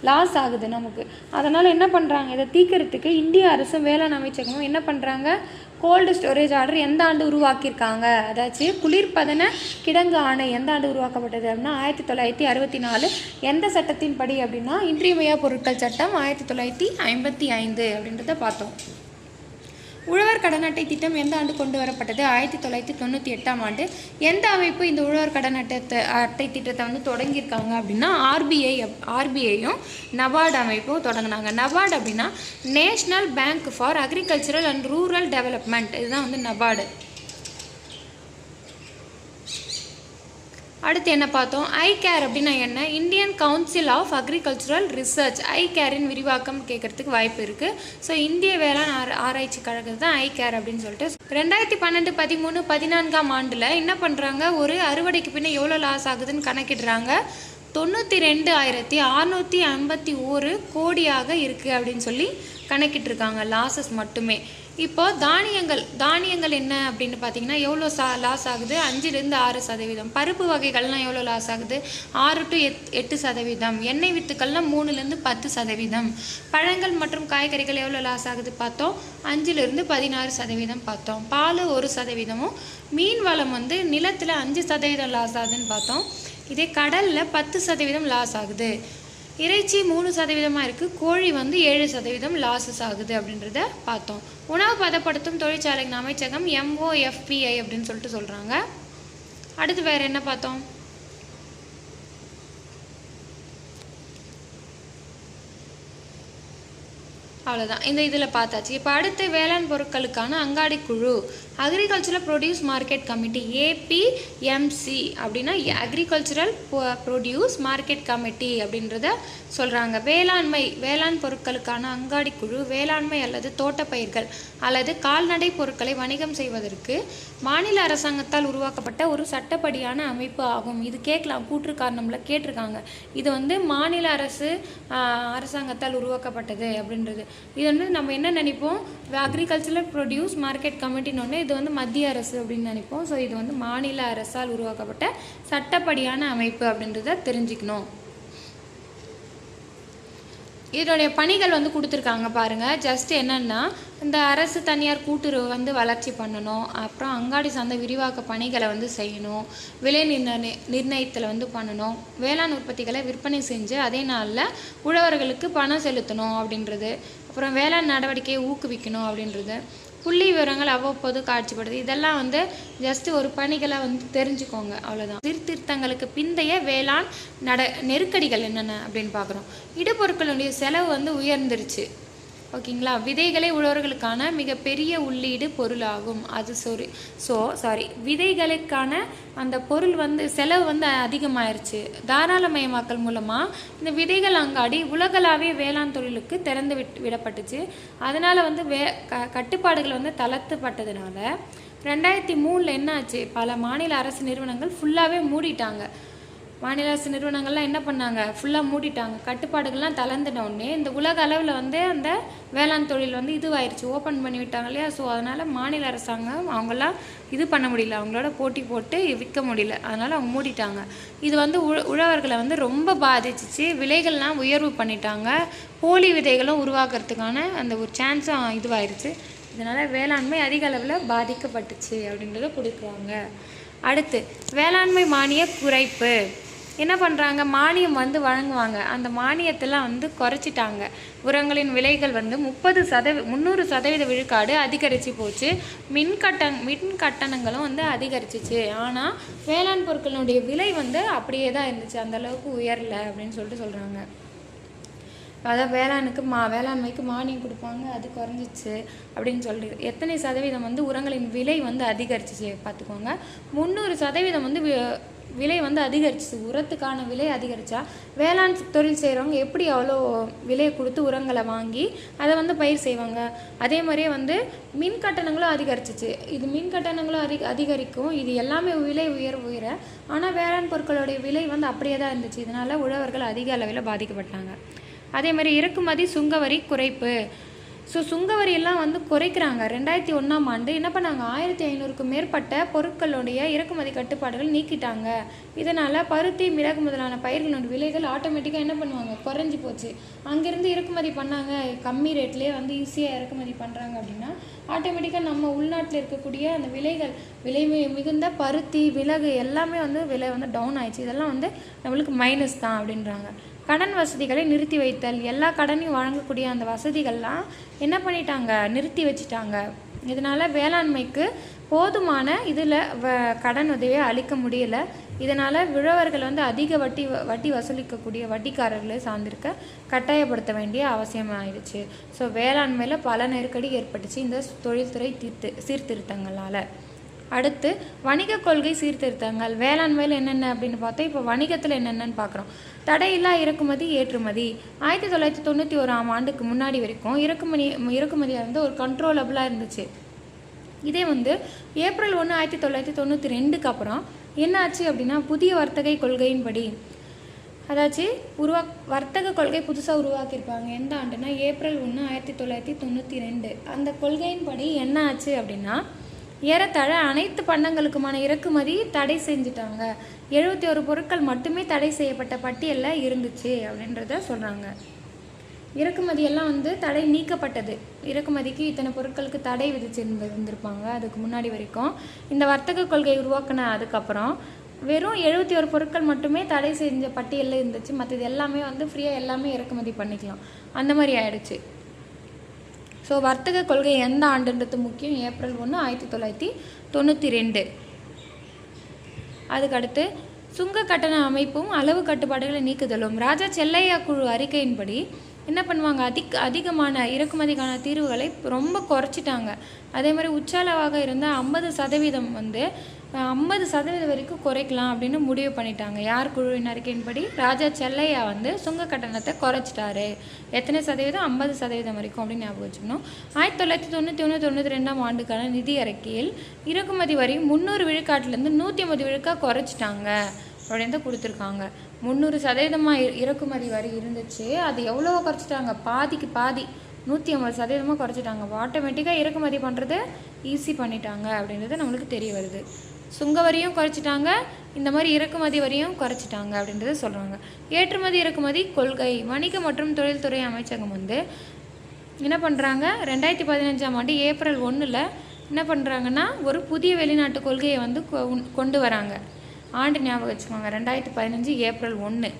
லாஸ் ஆகுது நமக்கு. அதனால் என்ன பண்ணுறாங்க, இதை தீர்க்கறதுக்கு இந்திய அரசும் வேளாண் அமைச்சகமும் என்ன பண்ணுறாங்க, கோல்டு ஸ்டோரேஜ் ஆர்டர் எந்த ஆண்டு உருவாக்கியிருக்காங்க, அதாச்சும் குளிர்பதன கிடங்கு ஆணை எந்த ஆண்டு உருவாக்கப்பட்டது அப்படின்னா 1964. எந்த சட்டத்தின் படி அப்படின்னா இன்றியமையா பொருட்கள் சட்டம் 1955 அப்படின்றத பார்த்தோம். உழவர் கடன் அட்டை திட்டம் எந்த ஆண்டு கொண்டு வரப்பட்டது? 1998 ஆண்டு. எந்த அமைப்பு இந்த உழவர் கடன் அட்டை திட்டத்தை வந்து தொடங்கியிருக்காங்க அப்படின்னா ஆர்பிஐயும் நபார்டு அமைப்பும் தொடங்கினாங்க. நபார்டு அப்படின்னா national bank for agricultural and rural development, இதுதான் வந்து நபார்டு. அடுத்து என்ன பார்த்தோம், ஐகேர் அப்படின்னா என்ன, Indian council of agricultural research. ஐகேரின் விரிவாக்கம் கேட்கறதுக்கு வாய்ப்பு இருக்குது. ஸோ இந்திய வேளாண் ஆராய்ச்சி கழகம் தான் ஐகேர் அப்படின்னு சொல்லிட்டு. 2012, 13, 14 ஆண்டில் என்ன பண்ணுறாங்க, ஒரு அறுவடைக்கு பின்ன எவ்வளோ லாஸ் ஆகுதுன்னு கணக்கிடுறாங்க. 92,651 கோடியாக இருக்குது அப்படின்னு சொல்லி கணக்கிட்டிருக்காங்க, லாஸஸ் மட்டுமே. இப்போது தானியங்கள் என்ன அப்படின்னு பார்த்தீங்கன்னா எவ்வளோ லாஸ் ஆகுது, 5-6%. பருப்பு வகைகள்லாம் எவ்வளோ லாஸ் ஆகுது, 6-8%. எண்ணெய் வித்துக்கள்லாம் 3-10%. பழங்கள் மற்றும் காய்கறிகள் எவ்வளோ லாஸ் ஆகுது பார்த்தோம், 5-16% பார்த்தோம். பால் 1%. மீன் வளம் வந்து நிலத்தில் 5% லாஸ் ஆகுதுன்னு பார்த்தோம். இதே கடலில் 10% லாஸ் ஆகுது. இறைச்சி 3% இருக்குது, கோழி வந்து 7% லாஸஸ் ஆகுது அப்படின்றத பார்த்தோம். உணவு பதப்படுத்தும் தொழிற்சாலையின் அமைச்சகம் MOFPI அப்படின்னு சொல்லிட்டு சொல்கிறாங்க. அடுத்து வேறு என்ன பார்த்தோம், அவ்வளோதான். இந்த இதில் பார்த்தாச்சு. இப்போ அடுத்து வேளாண் பொருட்களுக்கான அங்காடி குழு, agricultural produce market committee, APMC அப்படின்னா அக்ரிகல்ச்சரல் ப்ரொடியூஸ் மார்க்கெட் கமிட்டி அப்படின்றத சொல்கிறாங்க. வேளாண் பொருட்களுக்கான அங்காடி குழு வேளாண்மை அல்லது தோட்டப்பயிர்கள் அல்லது கால்நடை பொருட்களை வணிகம் செய்வதற்கு மாநில அரசாங்கத்தால் உருவாக்கப்பட்ட ஒரு சட்டப்படியான அமைப்பு ஆகும். இது கேட்கலாம், கூற்று காரணம்ல கேட்டிருக்காங்க. இது வந்து மாநில அரசாங்கத்தால் உருவாக்கப்பட்டது அப்படின்றது. இது வந்து நம்ம என்ன நினைப்போம், அக்ரிகல்ச்சரல் ப்ரொடியூஸ் மார்க்கெட் கமிட்டின்னு ஒன்று, இது வந்து மத்திய அரசு அப்படின்னு நினைப்போம். ஸோ இது வந்து மாநில அரசால் உருவாக்கப்பட்ட சட்டப்படியான அமைப்பு அப்படின்றத தெரிஞ்சுக்கணும். இதனுடைய பணிகள் வந்து கொடுத்துருக்காங்க பாருங்கள். ஜஸ்ட் என்னென்னா இந்த அரசு தனியார் கூட்டுறவு வந்து வளர்ச்சி பண்ணணும், அப்புறம் அங்காடி சார்ந்த விரிவாக்க பணிகளை வந்து செய்யணும், விலை நிர்ணயத்தில் வந்து பண்ணணும், வேளாண் உற்பத்திகளை விற்பனை செஞ்சு அதே நாளில் உழவர்களுக்கு பணம் செலுத்தணும் அப்படின்றது, அப்புறம் வேளாண் நடவடிக்கையை ஊக்குவிக்கணும் அப்படின்றது, புள்ளி விவரங்கள் அவ்வப்போது காட்சிப்படுது. இதெல்லாம் வந்து ஜஸ்ட் ஒரு பணிகளை வந்து தெரிஞ்சுக்கோங்க, அவ்வளோதான். சீர்திருத்தங்களுக்கு பிந்தைய வேளாண் நெருக்கடிகள் என்னென்ன அப்படின்னு பார்க்குறோம். இடுபொருட்களுடைய செலவு வந்து உயர்ந்துருச்சு. ஓகேங்களா. விதைகளே உழவர்களுக்கான மிகப்பெரிய உள்ளீடு பொருளாகும். அது விதைகளுக்கான அந்த பொருள் வந்து செலவு வந்து அதிகமாயிருச்சு. தாராளமயமாக்கல் மூலமாக இந்த விதைகள் அங்காடி உலகளாவிய வேளாண் தொழிலுக்கு திறந்து விடப்பட்டுச்சு. அதனால் வந்து கட்டுப்பாடுகள் வந்து தளர்த்தப்பட்டதுனால 2003 என்ன ஆச்சு, பல மாநில அரசு நிறுவனங்கள் ஃபுல்லாகவே மூடிட்டாங்க. மாநில அரசு நிறுவனங்கள்லாம் என்ன பண்ணாங்க, ஃபுல்லாக மூடிட்டாங்க. கட்டுப்பாடுகள்லாம் தளர்ந்துனோடனே இந்த உலக அளவில் வந்து அந்த வேளாண் தொழில் வந்து இதுவாயிருச்சு, ஓப்பன் பண்ணி விட்டாங்க இல்லையா. ஸோ அதனால் மாநில அரசாங்கம் அவங்களாம் இது பண்ண முடியல, அவங்களோட போட்டி போட்டு விற்க முடியல, அதனால் அவங்க மூடிட்டாங்க. இது வந்து உழவர்களை வந்து ரொம்ப பாதிச்சிச்சு. விலைகள்லாம் உயர்வு பண்ணிட்டாங்க. போலி விதைகளும் உருவாக்குறதுக்கான அந்த ஒரு சான்ஸும் இதுவாயிருச்சு. இதனால் வேளாண்மை அதிக அளவில் பாதிக்கப்பட்டுச்சு அப்படின்றத கொடுக்குறாங்க. அடுத்து வேளாண்மை மானிய குறைப்பு. என்ன பண்ணுறாங்க, மானியம் வந்து வழங்குவாங்க, அந்த மானியத்தெல்லாம் வந்து குறைச்சிட்டாங்க. உரங்களின் விலைகள் வந்து 300% விழுக்காடு அதிகரித்து போச்சு. மின் கட்டணங்களும் வந்து அதிகரிச்சிச்சு. ஆனால் வேளாண் பொருட்களுடைய விலை வந்து அப்படியே தான் இருந்துச்சு, அந்தளவுக்கு உயரலை அப்படின்னு சொல்கிறாங்க. அதான் வேளாண்மைக்கு மானியம் கொடுப்பாங்க, அது குறைஞ்சிச்சு அப்படின்னு சொல்லிட்டு எத்தனை சதவீதம் வந்து உரங்களின் விலை வந்து அதிகரிச்சிச்சு பார்த்துக்கோங்க. 300% வந்து விலை வந்து அதிகரிச்சிச்சு. உரத்துக்கான விலை அதிகரித்தா வேளாண் தொழில் செய்கிறவங்க எப்படி அவ்வளோ விலையை கொடுத்து உரங்களை வாங்கி அதை வந்து பயிர் செய்வாங்க. அதே மாதிரியே வந்து மின் கட்டணங்களும் அதிகரிச்சிச்சு. இது மின் கட்டணங்களும் அதிகரிக்கும். இது எல்லாமே விலை உயர ஆனால் வேளாண் பொருட்களுடைய விலை வந்து அப்படியே தான் இருந்துச்சு. இதனால் உழவர்கள் அதிக அளவில் பாதிக்கப்பட்டாங்க. அதே மாதிரி இறக்குமதி சுங்கவரி குறைப்பு. சுங்கவரியெல்லாம் வந்து குறைக்கிறாங்க. 2001ஆம் ஆண்டு என்ன பண்ணாங்க, 1500க்கும் மேற்பட்ட பொருட்களுடைய இறக்குமதி கட்டுப்பாடுகள் நீக்கிட்டாங்க. இதனால் பருத்தி, மிளகு முதலான பயிர்களுடைய விலைகள் ஆட்டோமேட்டிக்காக என்ன பண்ணுவாங்க, குறைஞ்சி போச்சு. அங்கேருந்து இறக்குமதி பண்ணாங்க, கம்மி ரேட்லேயே வந்து ஈஸியாக இறக்குமதி பண்ணுறாங்க அப்படின்னா ஆட்டோமேட்டிக்காக நம்ம உள்நாட்டில் இருக்கக்கூடிய அந்த விலை மிகுந்த பருத்தி, மிளகு எல்லாமே வந்து விலை வந்து டவுன் ஆயிடுச்சு. இதெல்லாம் வந்து நம்மளுக்கு மைனஸ் தான் அப்படின்றாங்க. கடன் வசதிகளை நிறுத்தி வைத்தல். எல்லா கடனையும் வழங்கக்கூடிய அந்த வசதிகள்லாம் என்ன பண்ணிட்டாங்க, நிறுத்தி வச்சுட்டாங்க. இதனால் வேளாண்மைக்கு போதுமான இதில் கடன் உதவியை அளிக்க முடியலை. இதனால் உழவர்கள் வந்து அதிக வட்டி வசூலிக்கக்கூடிய வட்டிக்காரர்களை சார்ந்திருக்க கட்டாயப்படுத்த வேண்டிய அவசியம் ஆயிடுச்சு. ஸோ வேளாண்மையில் பல நெருக்கடி ஏற்பட்டுச்சு இந்த தொழில்துறை சீர்திருத்தங்களால். அடுத்து வணிக கொள்கை சீர்திருத்தங்கள். வேளாண்மையில் என்னென்ன அப்படின்னு பார்த்தோம். இப்போ வணிகத்தில் என்னென்னு பார்க்குறோம். தடையில்லா இறக்குமதி ஏற்றுமதி. 1991ஆம் ஆண்டுக்கு முன்னாடி வரைக்கும் இறக்குமதியாக இருந்து ஒரு கண்ட்ரோலபிளாக இருந்துச்சு. இதே வந்து ஏப்ரல் 1, 1992க்கு அப்புறம் என்ன ஆச்சு அப்படின்னா புதிய வர்த்தக கொள்கையின்படி, அதாச்சும் வர்த்தக கொள்கை புதுசாக உருவாக்கியிருப்பாங்க. எந்த ஆண்டுனா ஏப்ரல் 1, 1992. அந்த கொள்கையின்படி என்ன ஆச்சு அப்படின்னா ஏறத்தாழ அனைத்து பண்டங்களுக்குமான இறக்குமதி தடை செஞ்சுட்டாங்க. 71 பொருட்கள் மட்டுமே தடை செய்யப்பட்ட பட்டியலில் இருந்துச்சு அப்படின்றத சொல்கிறாங்க. இறக்குமதியெல்லாம் வந்து தடை நீக்கப்பட்டது. இறக்குமதிக்கு இத்தனை பொருட்களுக்கு தடை விதிச்சிருந்திருப்பாங்க அதுக்கு முன்னாடி வரைக்கும். இந்த வர்த்தக கொள்கை உருவாக்கின அதுக்கப்புறம் வெறும் 71 பொருட்கள் மட்டுமே தடை செஞ்ச பட்டியலில் இருந்துச்சு. மற்றது எல்லாமே வந்து ஃப்ரீயாக எல்லாமே இறக்குமதி பண்ணிக்கலாம், அந்த மாதிரி ஆயிடுச்சு. ஸோ வர்த்தக கொள்கை எந்த ஆண்டுன்றது முக்கியம். ஏப்ரல் 1, 1992. அதுக்கடுத்து சுங்க கட்டண அமைப்பும் அளவு கட்டுப்பாடுகளை நீக்குதலும். ராஜா செல்லையா குழு அறிக்கையின்படி என்ன பண்ணுவாங்க, அதிகமான இறக்குமதிக்கான தீர்வுகளை ரொம்ப குறைச்சிட்டாங்க. அதே மாதிரி உச்சளவாக இருந்த 50% வந்து 50% வரைக்கும் குறைக்கலாம் அப்படின்னு முடிவு பண்ணிட்டாங்க. யார் குழுவின் அறிக்கையின்படி ராஜா செல்லையா வந்து சுங்க கட்டணத்தை குறைச்சிட்டாரு. எத்தனை சதவீதம், 50% வரைக்கும் அப்படின்னு ஞாபகம் வச்சுக்கணும். 1991-92ஆம் ஆண்டுக்கான நிதி அறிக்கையில் இறக்குமதி வரி 300 விழுக்காட்டிலேருந்து 150 விழுக்காடு குறைச்சிட்டாங்க அப்படின்னு கொடுத்துருக்காங்க. 300% இறக்குமதி வரி இருந்துச்சு, அது எவ்வளோ குறைச்சிட்டாங்க, பாதிக்கு பாதி 150% குறைச்சிட்டாங்க. ஆட்டோமேட்டிக்காக இறக்குமதி பண்ணுறது ஈஸி பண்ணிட்டாங்க அப்படின்றது நம்மளுக்கு தெரிய வருது. சுங்க வரியும் குறைச்சிட்டாங்க, இந்த மாதிரி இறக்குமதி வரியும் குறைச்சிட்டாங்க அப்படின்றத சொல்கிறாங்க. ஏற்றுமதி இறக்குமதி கொள்கை. வணிக மற்றும் தொழில்துறை அமைச்சகம் வந்து என்ன பண்ணுறாங்க, 2015ஆம் ஆண்டு ஏப்ரல் 1 என்ன பண்ணுறாங்கன்னா ஒரு புதிய வெளிநாட்டு கொள்கையை வந்து கொண்டு வராங்க. ஆண்டு ஞாபகம் வச்சுக்கோங்க, 2015 ஏப்ரல் 1.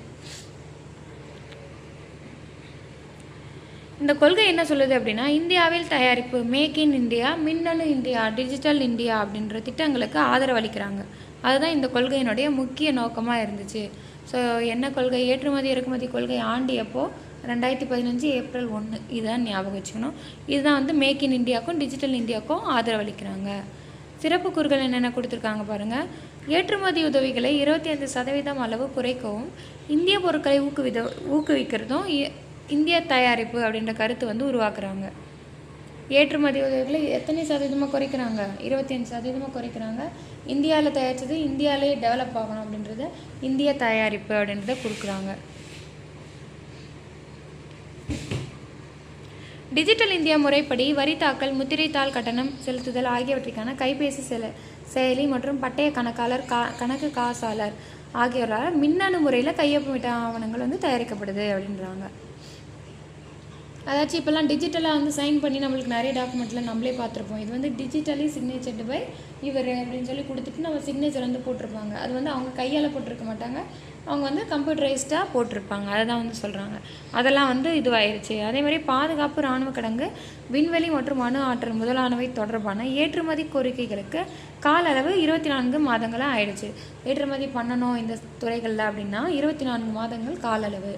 இந்த கொள்கை என்ன சொல்லுது அப்படின்னா இந்தியாவில் தயாரிப்பு, மேக் இன் இந்தியா, மின்னணு இந்தியா, டிஜிட்டல் இந்தியா அப்படின்ற திட்டங்களுக்கு ஆதரவு அளிக்கிறாங்க. அதுதான் இந்த கொள்கையினுடைய முக்கிய நோக்கமாக இருந்துச்சு. ஸோ என்ன கொள்கை, ஏற்றுமதி இறக்குமதி கொள்கை ஆண்டு எப்போ, 2015 ஏப்ரல் 1 இதுதான் ஞாபகம் வச்சுக்கணும். இதுதான் வந்து மேக் இன் இந்தியாவுக்கும் டிஜிட்டல் இந்தியாவுக்கும் ஆதரவளிக்கிறாங்க. சிறப்பு கூறுகள் என்னென்ன கொடுத்துருக்காங்க பாருங்கள். ஏற்றுமதி உதவிகளை 25% அளவு குறைக்கவும் இந்திய பொருட்களை ஊக்குவிக்கிறதும் இந்திய தயாரிப்பு அப்படின்ற கருத்து வந்து உருவாக்குறாங்க. ஏற்றுமதி உதவிகளை எத்தனை சதவீதமாக குறைக்கிறாங்க? 25% குறைக்கிறாங்க. இந்தியாவில் தயாரித்தது இந்தியாவிலே டெவலப் ஆகணும் அப்படின்றது இந்திய தயாரிப்பு அப்படின்றத கொடுக்குறாங்க. டிஜிட்டல் இந்தியா முறைப்படி வரி தாக்கல், முத்திரைத்தாள் கட்டணம் செலுத்துதல் ஆகியவற்றிற்கான கைபேசி செயலி மற்றும் பட்டய கணக்காளர் கணக்கு காசாளர் ஆகியோரால் மின்னணு முறையில் கையொப்பமிட்ட ஆவணங்கள் வந்து தயாரிக்கப்படுது அப்படின்றாங்க. அதாச்சும் இப்போல்லாம் டிஜிட்டலாக வந்து சைன் பண்ணி நம்மளுக்கு நிறைய டாக்குமெண்ட்டில் நம்மளே பார்த்துருப்போம். இது வந்து டிஜிட்டலி சிக்னேச்சர்டு பை இவர் அப்படின்னு சொல்லி கொடுத்துட்டு நம்ம சிக்னேச்சர் வந்து போட்டிருப்பாங்க. அது வந்து அவங்க கையால் போட்டிருக்க மாட்டாங்க, அவங்க வந்து கம்ப்யூட்டரைஸ்டாக போட்டிருப்பாங்க. அதை தான் வந்து சொல்கிறாங்க. அதெல்லாம் வந்து இதுவாயிருச்சு. அதேமாதிரி பாதுகாப்பு, இராணுவ கிடங்கு, விண்வெளி மற்றும் அணு ஆற்றல் முதலானவை தொடர்பான ஏற்றுமதி கோரிக்கைகளுக்கு கால அளவு 24 மாதங்களாக ஆயிடுச்சு. ஏற்றுமதி பண்ணணும் இந்த துறைகளில் அப்படின்னா 24 மாதங்கள் கால அளவு.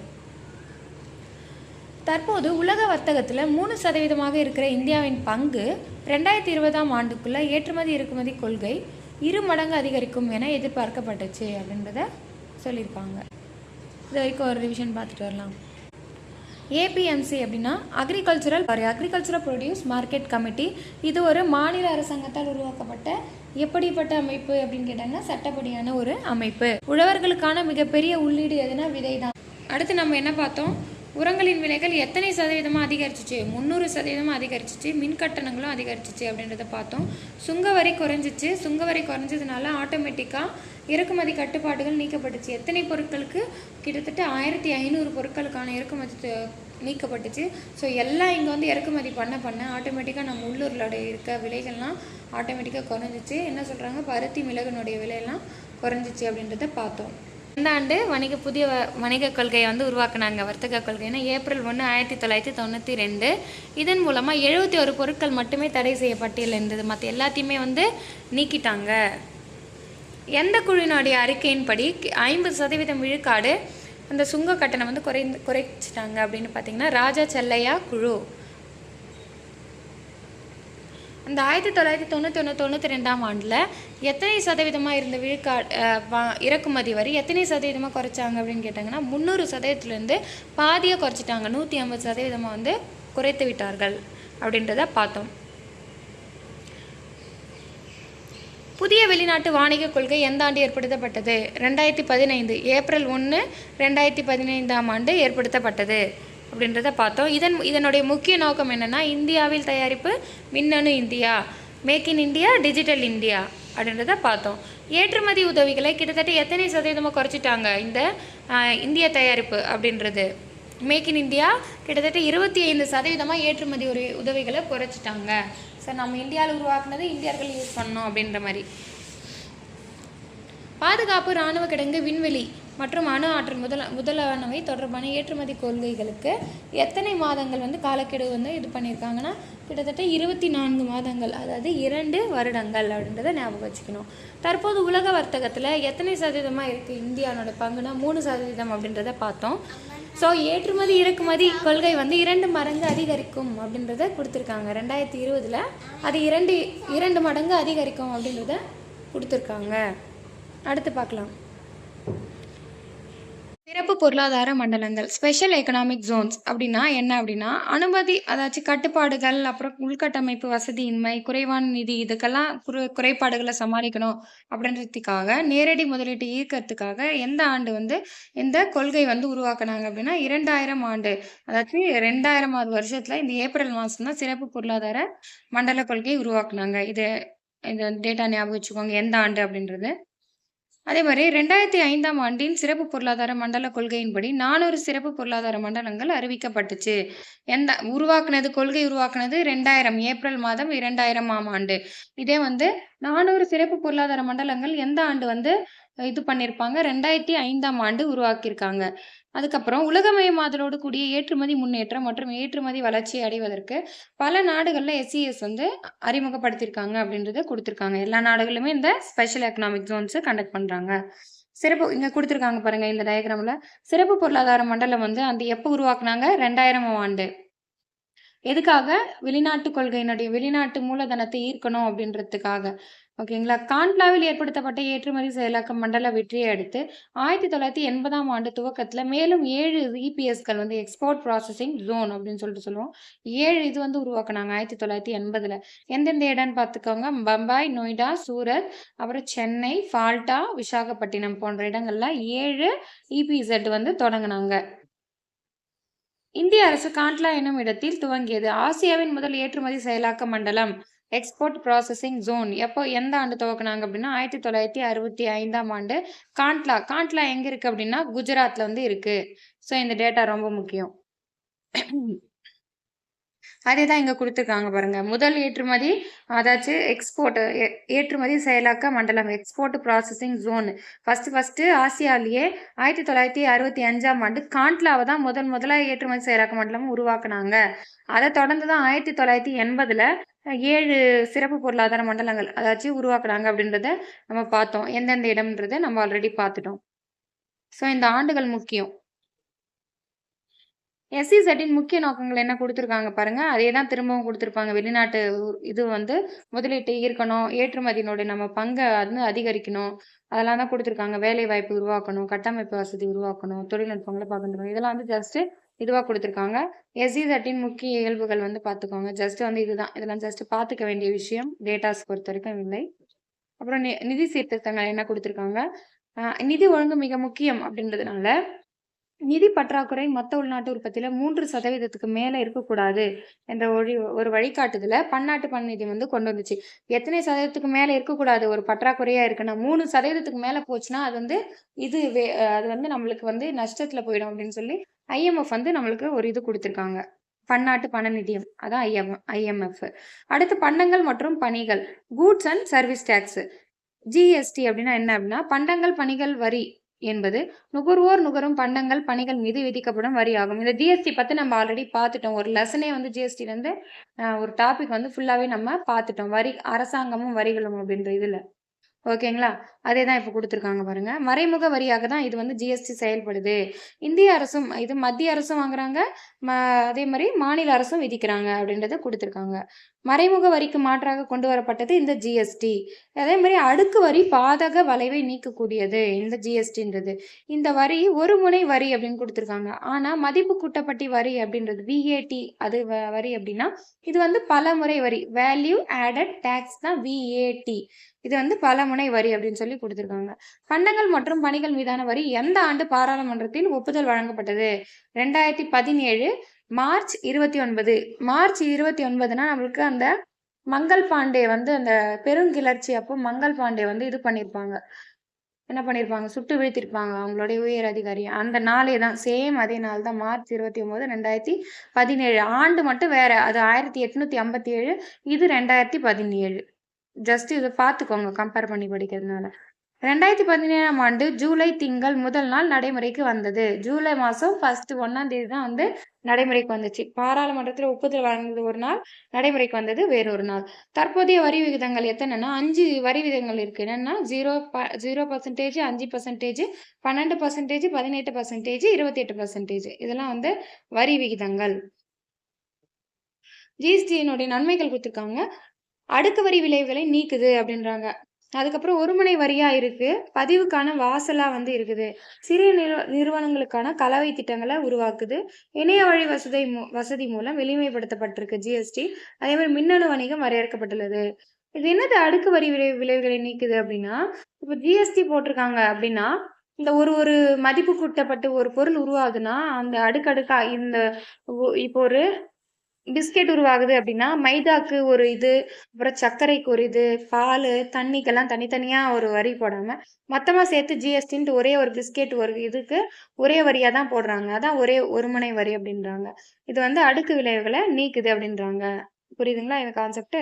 தற்போது உலக வர்த்தகத்தில் 3% இருக்கிற இந்தியாவின் பங்கு 2020ஆம் ஆண்டுக்குள்ளே ஏற்றுமதி இறக்குமதி கொள்கை 2 மடங்கு அதிகரிக்கும் என எதிர்பார்க்கப்பட்டுச்சு அப்படின்றத சொல்லியிருக்காங்க. இது வரைக்கும் ஒரு ரிவிஷன் பார்த்துட்டு வரலாம். ஏபிஎம்சி அப்படின்னா அக்ரிகல்ச்சுரல் ப்ரொடியூஸ் மார்க்கெட் கமிட்டி. இது ஒரு மாநில அரசாங்கத்தால் உருவாக்கப்பட்ட எப்படிப்பட்ட அமைப்பு அப்படின்னு கேட்டாங்கன்னா சட்டப்படியான ஒரு அமைப்பு. உழவர்களுக்கான மிகப்பெரிய உள்ளீடு எதுனா விதை தான். அடுத்து நம்ம என்ன பார்த்தோம்? உரங்களின் விலைகள் எத்தனை சதவீதமாக அதிகரிச்சிச்சு? 300% அதிகரிச்சிச்சு. மின் கட்டணங்களும் அதிகரிச்சிச்சு அப்படின்றத பார்த்தோம். சுங்கவரி குறைஞ்சிச்சு. சுங்கவரி குறைஞ்சதுனால ஆட்டோமேட்டிக்காக இறக்குமதி கட்டுப்பாடுகள் நீக்கப்பட்டுச்சு. எத்தனை பொருட்களுக்கு? கிட்டத்தட்ட 1500 பொருட்களுக்கான இறக்குமதி நீக்கப்பட்டுச்சு. ஸோ எல்லாம் இங்கே வந்து இறக்குமதி பண்ண ஆட்டோமேட்டிக்காக நம்ம உள்ளூரில் இருக்க விலைகள்லாம் ஆட்டோமேட்டிக்காக குறைஞ்சிச்சு. என்ன சொல்கிறாங்க? பருத்தி, மிளகுனுடைய விலையெல்லாம் குறைஞ்சிச்சு அப்படின்றத பார்த்தோம். இந்த ஆண்டு புதிய வணிக கொள்கையை வந்து உருவாக்குனாங்க. வர்த்தக கொள்கைன்னா ஏப்ரல் 1, 1992. இதன் மூலமாக 71 பொருட்கள் மட்டுமே தடை செய்ய பட்டியலில் இருந்தது. மற்ற எல்லாத்தையுமே வந்து நீக்கிட்டாங்க. எந்த குழுவினுடைய அறிக்கையின்படி 50% விழுக்காடு அந்த சுங்க கட்டணம் வந்து குறைச்சிட்டாங்க அப்படின்னு பார்த்தீங்கன்னா ராஜா செல்லையா குழு. அந்த 1991-92ஆம் ஆண்டில் எத்தனை சதவீதமாக இருந்த இறக்குமதி வரி எத்தனை சதவீதமாக குறைச்சாங்க அப்படின்னு கேட்டாங்கன்னா 300%லேருந்து பாதியாக குறைச்சிட்டாங்க. 150% வந்து குறைத்து விட்டார்கள் அப்படின்றத பார்த்தோம். புதிய வெளிநாட்டு வாணிக கொள்கை எந்த ஆண்டு ஏற்படுத்தப்பட்டது? 2015 ஏப்ரல் 1, 2015ஆம் ஆண்டு ஏற்படுத்தப்பட்டது அப்படின்றத பார்த்தோம். இதனுடைய முக்கிய நோக்கம் என்னென்னா இந்தியாவில் தயாரிப்பு, மின்னணு India, make in India, digital India அப்படின்றத பார்த்தோம். ஏற்றுமதி உதவிகளை கிட்டத்தட்ட எத்தனை சதவீதமாக குறைச்சிட்டாங்க இந்த இந்திய தயாரிப்பு அப்படின்றது? மேக் இன் இந்தியா கிட்டத்தட்ட 25% ஏற்றுமதி உதவிகளை குறைச்சிட்டாங்க. சார் நம்ம இந்தியாவில் உருவாக்குனது இந்தியர்கள் யூஸ் பண்ணோம் அப்படின்ற மாதிரி. பாதுகாப்பு, இராணுவ கிடங்கு, விண்வெளி மற்றும் அணு ஆற்றல் முதலானவை தொடர்பான ஏற்றுமதி கொள்கைகளுக்கு எத்தனை மாதங்கள் வந்து காலக்கெடு வந்து இது பண்ணியிருக்காங்கன்னா கிட்டத்தட்ட 24 மாதங்கள், அதாவது 2 வருடங்கள் அப்படின்றத ஞாபகம் வச்சுக்கணும். தற்போது உலக வர்த்தகத்தில் எத்தனை சதவீதமாக இருக்குது இந்தியாவோட பங்குனா 3% அப்படின்றத பார்த்தோம். ஸோ ஏற்றுமதி இறக்குமதி கொள்கை வந்து 2 மடங்கு அதிகரிக்கும் அப்படின்றத கொடுத்துருக்காங்க. 2020 அது 2 மடங்கு அதிகரிக்கும் அப்படின்றத கொடுத்துருக்காங்க. அடுத்து பார்க்கலாம். சிறப்பு பொருளாதார மண்டலங்கள், ஸ்பெஷல் எக்கனாமிக் ஜோன்ஸ் அப்படின்னா என்ன அப்படின்னா அனுமதி, அதாச்சும் கட்டுப்பாடுகள், அப்புறம் உள்கட்டமைப்பு வசதியின்மை, குறைவான நிதி, இதுக்கெல்லாம் குறைபாடுகளை சமாளிக்கணும் அப்படின்றதுக்காக நேரடி முதலீட்டு ஈர்க்கறதுக்காக எந்த ஆண்டு வந்து இந்த கொள்கை வந்து உருவாக்குனாங்க அப்படின்னா 2000 ஆண்டு, அதாச்சும் 2000வது வருஷத்துல இந்த ஏப்ரல் மாதம் தான் சிறப்பு பொருளாதார மண்டல கொள்கை உருவாக்குனாங்க. இந்த டேட்டா ஞாபகம் வச்சுக்கோங்க எந்த ஆண்டு அப்படின்றது. அதே மாதிரி 2005ஆம் ஆண்டின் சிறப்பு பொருளாதார மண்டல கொள்கையின்படி 400 சிறப்பு பொருளாதார மண்டலங்கள் அறிவிக்கப்பட்டுச்சு. கொள்கை உருவாக்குனது 2000 ஏப்ரல் மாதம் 2000ஆம் ஆண்டு. இதே வந்து 400 சிறப்பு பொருளாதார மண்டலங்கள் எந்த ஆண்டு வந்து இது பண்ணியிருப்பாங்க? 2005ஆம் ஆண்டு உருவாக்கியிருக்காங்க. அதுக்கப்புறம் உலகமயமாதலோடு கூடிய ஏற்றுமதி முன்னேற்றம் மற்றும் ஏற்றுமதி வளர்ச்சியை அடைவதற்கு பல நாடுகளில் எஸ்சிஎஸ் வந்து அறிமுகப்படுத்தியிருக்காங்க அப்படின்றத கொடுத்துருக்காங்க. எல்லா நாடுகளுமே இந்த ஸ்பெஷல் எக்கனாமிக் ஜோன்ஸை கண்டக்ட் பண்ணுறாங்க. சிறப்பு இங்க குடுத்துருக்காங்க பாருங்க இந்த டயகிராம்ல. சிறப்பு பொருளாதார மண்டலம் வந்து அந்த எப்ப உருவாக்குனாங்க? 2000ஆம் ஆண்டு. எதுக்காக? வெளிநாட்டு கொள்கையினுடைய வெளிநாட்டு மூலதனத்தை ஈர்க்கணும் அப்படின்றதுக்காக. ஓகேங்களா? கான்ட்லாவில் ஏற்படுத்தப்பட்ட ஏற்றுமதி செயலாக்க மண்டல வெற்றியை அடுத்து 1980ஆம் ஆண்டு துவக்கத்துல மேலும் 7 இபிஎஸ்கள் வந்து எக்ஸ்போர்ட் ப்ராசஸிங் ஜோன் அப்படின்னு சொல்லிட்டு சொல்லுவோம். 7 இது வந்து உருவாக்குனாங்க 1980ல. எந்தெந்த இடம்னு பார்த்துக்கோங்க. பம்பாய், நொய்டா, சூரத், அப்புறம் சென்னை, ஃபால்டா, விசாகப்பட்டினம் போன்ற இடங்கள்ல 7 இபிஇசட் வந்து தொடங்குனாங்க. இந்திய அரசு காண்ட்லா என்னும் இடத்தில் துவங்கியது. ஆசியாவின் முதல் ஏற்றுமதி செயலாக்க மண்டலம் எக்ஸ்போர்ட் ப்ராசஸிங் ஜோன் எப்போ எந்த ஆண்டு துவக்குனாங்க அப்படின்னா 1965ஆம் ஆண்டு. காண்ட்லா எங்க இருக்கு அப்படின்னா குஜராத்ல வந்து இருக்கு. ஸோ இந்த டேட்டா ரொம்ப முக்கியம். அதே தான் இங்க குடுத்துருக்காங்க பாருங்க. முதல் ஏற்றுமதி அதாச்சு எக்ஸ்போர்ட் ஏற்றுமதி செயலாக்க மண்டலம் எக்ஸ்போர்ட் ப்ராசஸிங் ஜோன் ஃபர்ஸ்ட் ஆசியாலேயே 1965ஆம் ஆண்டு காண்ட்லாவை தான் முதலா ஏற்றுமதி செயலாக்க மண்டலம் உருவாக்குனாங்க. அதை தொடர்ந்து தான் 1980ல 7 சிறப்பு பொருளாதார மண்டலங்கள் அதாச்சும் உருவாக்குனாங்க அப்படின்றத நம்ம பார்த்தோம். எந்தெந்த இடம்ன்றதை நம்ம ஆல்ரெடி பார்த்துட்டோம். ஸோ இந்த ஆண்டுகள் முக்கியம். எஸ்இசட்டின் முக்கிய நோக்கங்கள் என்ன குடுத்துருக்காங்க பாருங்க. அதே தான் திரும்பவும் குடுத்துருப்பாங்க. வெளிநாட்டு இது வந்து முதலீட்டை ஈர்க்கணும், ஏற்றுமதியினுடைய நம்ம பங்க வந்து அதிகரிக்கணும். அதெல்லாம் தான் குடுத்துருக்காங்க. வேலைவாய்ப்பு உருவாக்கணும், கட்டமைப்பு வசதி உருவாக்கணும், தொழில்நுட்பங்கள பகிர்ந்துக்கணும். இதெல்லாம் வந்து ஜஸ்ட் இதுவா குடுத்துருக்காங்க. எஸ்இசட்டின் முக்கிய இயல்புகள் வந்து பார்த்துக்கோங்க. ஜஸ்ட் வந்து இதுதான். இதெல்லாம் ஜஸ்ட் பார்த்துக்க வேண்டிய விஷயம். டேட்டாஸ் பொறுத்தவரைக்கும் இல்லை. அப்புறம் நிதி சீர்திருத்தங்கள் என்ன குடுத்துருக்காங்க. நிதி ஒழுங்கு மிக முக்கியம் அப்படின்றதுனால நிதி பற்றாக்குறை மொத்த உள்நாட்டு உற்பத்தியில 3% மேல இருக்கக்கூடாது என்ற ஒரு வழிகாட்டுதல பன்னாட்டு பண நிதியம் வந்து கொண்டு வந்துச்சு. எத்தனை சதவீதத்துக்கு மேல இருக்கக்கூடாது ஒரு பற்றாக்குறையா இருக்குன்னா 3% மேல போச்சுன்னா அது வந்து அது வந்து நம்மளுக்கு வந்து நஷ்டத்துல போயிடும் அப்படின்னு சொல்லி ஐஎம்எஃப் வந்து நம்மளுக்கு ஒரு இது கொடுத்துருக்காங்க. பன்னாட்டு பண நிதியம் அதான் ஐஎம்எஃப். அடுத்து பண்டங்கள் மற்றும் பணிகள் goods and service tax GST அப்படின்னா என்ன அப்படின்னா பண்டங்கள் பணிகள் வரி என்பது நுகர்வோர் நுகரும் பண்டங்கள் பணிகள் மீது விதிக்கப்படும் வரி ஆகும். இந்த ஜிஎஸ்டி பத்தி நம்ம ஆல்ரெடி பார்த்துட்டோம். ஒரு லெசனே வந்து ஜிஎஸ்டில இருந்து ஒரு டாபிக் வந்து ஃபுல்லாவே நம்ம பார்த்துட்டோம். வரி அரசாங்கமும் வரிகளும் அப்படின்ற இதுல ஓகேங்களா? அதே தான் இப்போ குடுத்துருக்காங்க பாருங்க. மறைமுக வரியாக தான் இது வந்து ஜிஎஸ்டி செயல்படுது. இந்திய அரசும் இது மத்திய அரசும் வாங்குறாங்க. அதே மாரி மாநில அரசும் விதிக்கிறாங்க அப்படின்றத குடுத்துருக்காங்க. மறைமுக வரிக்கு மாற்றாக கொண்டு வரப்பட்டது இந்த ஜிஎஸ்டி. அதே மாரி அடுக்கு வரி பாதக வளைவை நீக்கக்கூடியது இந்த ஜிஎஸ்டின்றது. இந்த வரி ஒரு முனை வரி அப்படின்னு குடுத்துருக்காங்க. ஆனா மதிப்பு கூட்டப்பட்டி வரி அப்படின்றது விஏடி அது வரி அப்படின்னா இது வந்து பலமுறை வரி. வேல்யூ ஆடட் டாக்ஸ் தான் விஏடி. இது வந்து பலமுனை வரி அப்படின்னு சொல்லி கொடுத்துருக்காங்க. பண்டங்கள் மற்றும் பணிகள் மீதான வரி எந்த ஆண்டு பாராளுமன்றத்தில் ஒப்புதல் வழங்கப்பட்டது? 2017 மார்ச் 29. மார்ச் 29னா நம்மளுக்கு அந்த மங்கள் பாண்டே வந்து அந்த பெருங்கிளர்ச்சி அப்போ மங்கள் பாண்டே வந்து இது பண்ணியிருப்பாங்க. என்ன பண்ணியிருப்பாங்க? சுட்டு வீழ்த்திருப்பாங்க அவங்களுடைய உயர் அதிகாரி. அந்த நாளே தான் சேம் அதே நாள் தான் மார்ச் 29 2017. ஆண்டு மட்டும் வேற. அது 1857 இது 2017. ஜஸ்ட் இதை பார்த்துக்கோங்க கம்பேர் பண்ணி படிக்கிறதுனால. 2017ஆம் ஆண்டு ஜூலை திங்கள் முதல் நாள் நடைமுறைக்கு வந்தது. ஜூலை மாதம் ஃபர்ஸ்ட் 1ஆம் தேதி தான் வந்து நடைமுறைக்கு வந்துச்சு. பாராளுமன்றத்தில் ஒப்புதல் வழங்கினது ஒரு நாள், நடைமுறைக்கு வந்தது வேறொரு நாள். தற்போதைய வரி விகிதங்கள் எத்தனைன்னா 5 வரி விகிதங்கள் இருக்கு. என்னன்னா 0%, 5%, 12%, 18%, 28%. இதெல்லாம் வந்து வரி விகிதங்கள். ஜிஎஸ்டியினுடைய நன்மைகள் கொடுத்துருக்காங்க. அடுக்கு வரி விளைவுகளை நீக்குது அப்படின்றாங்க. அதுக்கப்புறம் ஒருமுனை வரியா இருக்கு. பதிவுக்கான வாசலா வந்து இருக்குது. சிறிய நிறுவனங்களுக்கான கலவை திட்டங்களை உருவாக்குது. இணைய வழி வசதி மூலம் எளிமைப்படுத்தப்பட்டிருக்கு ஜிஎஸ்டி. அதே மாதிரி மின்னணு வணிகம் வரையறுக்கப்பட்டுள்ளது. இது என்னது அடுக்கு வரி விளைவுகளை நீக்குது அப்படின்னா இப்போ ஜிஎஸ்டி போட்டிருக்காங்க அப்படின்னா இந்த ஒரு மதிப்பு கூட்டப்பட்டு ஒரு பொருள் உருவாகுதுன்னா அந்த அடுக்கடுக்கா இந்த இப்போ ஒரு பிஸ்கெட் உருவாகுது அப்படின்னா மைதாக்கு ஒரு இது, அப்புறம் சர்க்கரைக்கு ஒரு இது, பால் தண்ணிக்கெல்லாம் தனித்தனியா ஒரு வரி போடாம மொத்தமா சேர்த்து ஜிஎஸ்டின்ட்டு ஒரே ஒரு பிஸ்கெட் ஒரு இதுக்கு ஒரே வரியா தான் போடுறாங்க. அதான் ஒரே ஒருமுனை வரி அப்படின்றாங்க. இது வந்து அடுக்கு விளைவுகளை நீக்குது அப்படின்றாங்க. புரியுதுங்களா இந்த கான்செப்ட்?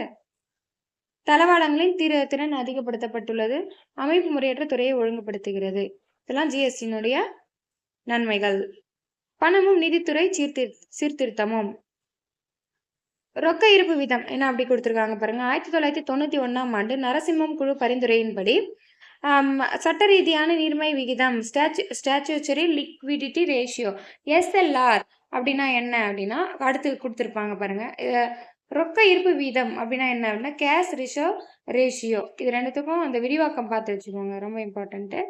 தளவாடங்களின் திறன் அதிகப்படுத்தப்பட்டுள்ளது. அமைப்பு முறையற்ற துறையை ஒழுங்குபடுத்துகிறது. இதெல்லாம் ஜிஎஸ்டியினுடைய நன்மைகள். பணமும் நிதித்துறை சீர்திருத்தமும். ரொக்க இருப்பு வீதம் என்ன அப்படி கொடுத்துருக்காங்க பாருங்க. 1991ஆம் ஆண்டு நரசிம்மம் குழு பரிந்துரையின்படி சட்ட ரீதியான நீர்மை விகிதம் ஸ்டாச்சுச்சரி லிக்விடிட்டி ரேஷியோ எஸ்எல்ஆர் அப்படின்னா என்ன அப்படின்னா அடுத்து கொடுத்துருப்பாங்க பாருங்க. ரொக்க இருப்பு வீதம் அப்படின்னா என்ன அப்படின்னா கேஷ் ரிசர்வ் ரேஷியோ. இது ரெண்டுத்துக்கும் அந்த விரிவாக்கம் பார்த்து வச்சுக்கோங்க, ரொம்ப இம்பார்ட்டன்ட்டு.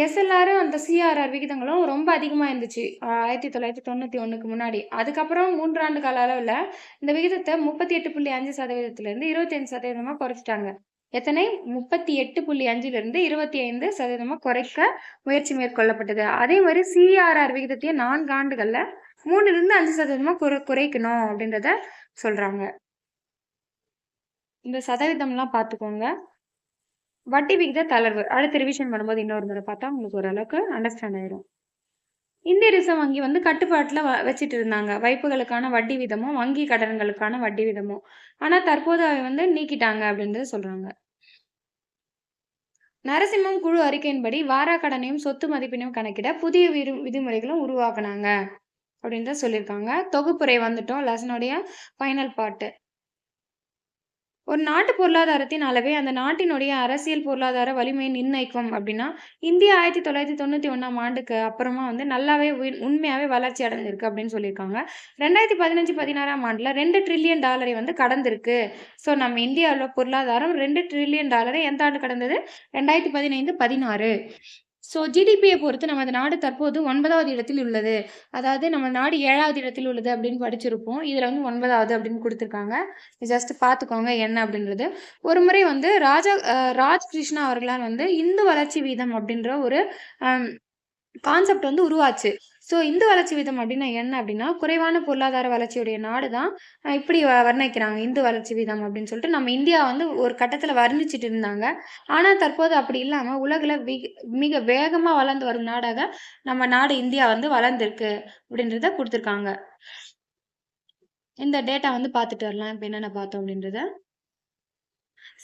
எஸ்எல்ஆரும் அந்த சிஆர்ஆர் விகிதங்களும் ரொம்ப அதிகமாக இருந்துச்சு 1991க்கு முன்னாடி. அதுக்கப்புறம் 3 ஆண்டு கால அளவில் இந்த விகிதத்தை 38.5%லேருந்து 25%மாக குறைச்சிட்டாங்க. எத்தனை? 38.5லேருந்து 25%மாக குறைக்க முயற்சி மேற்கொள்ளப்பட்டது. அதே மாதிரி சிஆர்ஆர் விகிதத்தையும் 4 ஆண்டுகளில் 3லேருந்து 5%மாக குறைக்கணும் அப்படின்றத சொல்றாங்க. இந்த சதவீதம்லாம் பார்த்துக்கோங்க. வட்டி விகித தளர்வு அடுத்த ரிவிஷன் பண்ணும்போது இன்னொரு முறை பார்த்தா உங்களுக்கு ஓரளவுக்கு அண்டர்ஸ்டாண்ட் ஆயிடும். இந்திய ரிசர்வ் வங்கி வந்து கட்டுப்பாட்டில் வச்சுட்டு இருந்தாங்க வைப்புகளுக்கான வட்டி வீதமும் வங்கி கடன்களுக்கான வட்டி வீதமும். ஆனால் தற்போது அவை வந்து நீக்கிட்டாங்க அப்படின்றத சொல்றாங்க. நரசிம்மம் குழு அறிக்கையின்படி வாரா கடனையும் சொத்து மதிப்பினையும் கணக்கிட புதிய விதிமுறைகளும் உருவாக்குனாங்க அப்படின்றத சொல்லியிருக்காங்க. தொகுப்புரை வந்துட்டோம். லெசனுடைய ஃபைனல் பார்ட்டு. ஒரு நாட்டு பொருளாதாரத்தின் அளவே அந்த நாட்டினுடைய அரசியல் பொருளாதார வலிமையை நிர்ணயிக்கும் அப்படின்னா இந்தியா 1991ஆம் ஆண்டுக்கு அப்புறமா வந்து நல்லாவே உண்மையாவே வளர்ச்சி அடைஞ்சிருக்கு அப்படின்னு சொல்லியிருக்காங்க. 2015-16ஆம் ஆண்டுல $2 trillion வந்து கடந்திருக்கு. ஸோ நம்ம இந்தியாவில் பொருளாதாரம் $2 trillion எந்த ஆண்டு கடந்தது? 2015-16. ஸோ ஜிடிபியை பொறுத்து நமது நாடு தற்போது 9வது இடத்தில் உள்ளது. அதாவது நம்ம நாடு 7வது இடத்தில் உள்ளது அப்படின்னு படிச்சிருப்போம். இதில் வந்து 9வது அப்படின்னு கொடுத்துருக்காங்க. ஜஸ்ட் பார்த்துக்கோங்க என்ன அப்படின்றது. ஒரு முறை வந்து ராஜ் கிருஷ்ணா அவர்களால் வந்து இந்து வளர்ச்சி வீதம் அப்படின்ற ஒரு கான்செப்ட் வந்து உருவாச்சு. ஸோ இந்து வளர்ச்சி வீதம் அப்படின்னா என்ன அப்படின்னா குறைவான பொருளாதார வளர்ச்சியுடைய நாடு தான் இப்படி வர்ணிக்கிறாங்க இந்து வளர்ச்சி வீதம் அப்படின்னு சொல்லிட்டு. நம்ம இந்தியா வந்து ஒரு கட்டத்தில் வர்ணிச்சிட்டு இருந்தாங்க. ஆனால் தற்போது அப்படி இல்லாமல் உலகில் மிக வேகமாக வளர்ந்து வரும் நாடாக நம்ம நாடு இந்தியா வந்து வளர்ந்துருக்கு அப்படின்றத கொடுத்துருக்காங்க. இந்த டேட்டா வந்து பார்த்துட்டு வரலாம் இப்போ என்னென்ன பார்த்தோம் அப்படின்றத.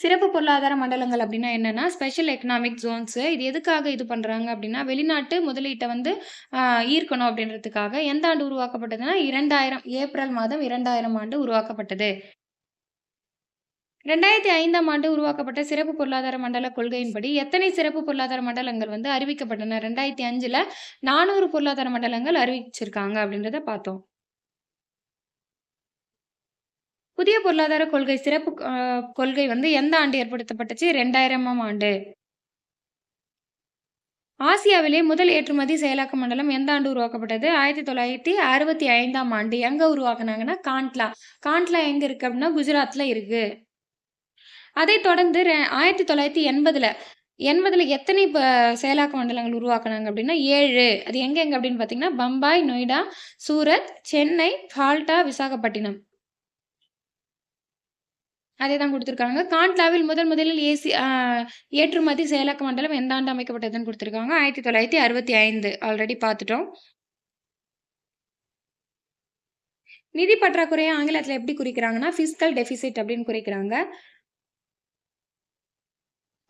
சிறப்பு பொருளாதார மண்டலங்கள் அப்படின்னா என்னன்னா ஸ்பெஷல் எக்கனாமிக் ஜோன்ஸ். இது எதுக்காக இது பண்றாங்க அப்படின்னா வெளிநாட்டு முதலீட்டை வந்து ஈர்க்கணும் அப்படின்றதுக்காக. எந்த ஆண்டு உருவாக்கப்பட்டதுன்னா 2000 ஏப்ரல் மாதம் 2000 ஆண்டு உருவாக்கப்பட்டது. 2005ஆம் ஆண்டு உருவாக்கப்பட்ட சிறப்பு பொருளாதார மண்டல கொள்கையின்படி எத்தனை சிறப்பு பொருளாதார மண்டலங்கள் வந்து அறிவிக்கப்பட்டன? 2005ல் 400 பொருளாதார மண்டலங்கள் அறிவிச்சிருக்காங்க அப்படின்றத பார்த்தோம். புதிய பொருளாதார கொள்கை சிறப்பு கொள்கை வந்து எந்த ஆண்டு ஏற்படுத்தப்பட்டுச்சு? 2000ஆம் ஆண்டு. ஆசியாவிலே முதல் ஏற்றுமதி செயலாக்க மண்டலம் எந்த ஆண்டு உருவாக்கப்பட்டது? 1965ஆம் ஆண்டு. எங்க உருவாக்குனாங்கன்னா காண்ட்லா. காண்ட்லா எங்க இருக்கு அப்படின்னா குஜராத்ல இருக்கு. அதை தொடர்ந்து 1980ல எத்தனை செயலாக்க மண்டலங்கள் உருவாக்குனாங்க அப்படின்னா 7. அது எங்க அப்படின்னு பார்த்தீங்கன்னா பம்பாய், நொய்டா, சூரத், சென்னை, ஃபால்டா, விசாகப்பட்டினம். அதே தான் கொடுத்துருக்காங்க. காண்ட்லாவில் முதலில் ஏற்றுமதி செயலாக்க மண்டலம் எந்த ஆண்டு அமைக்கப்பட்டதுன்னு கொடுத்துருக்காங்க? 1965. ஆல்ரெடி பார்த்துட்டோம். நிதி பற்றாக்குறையை ஆங்கிலத்தில் எப்படி குறிக்கிறாங்கன்னா ஃபிஸ்கல் டெபிசிட் அப்படின்னு குறிக்கிறாங்க.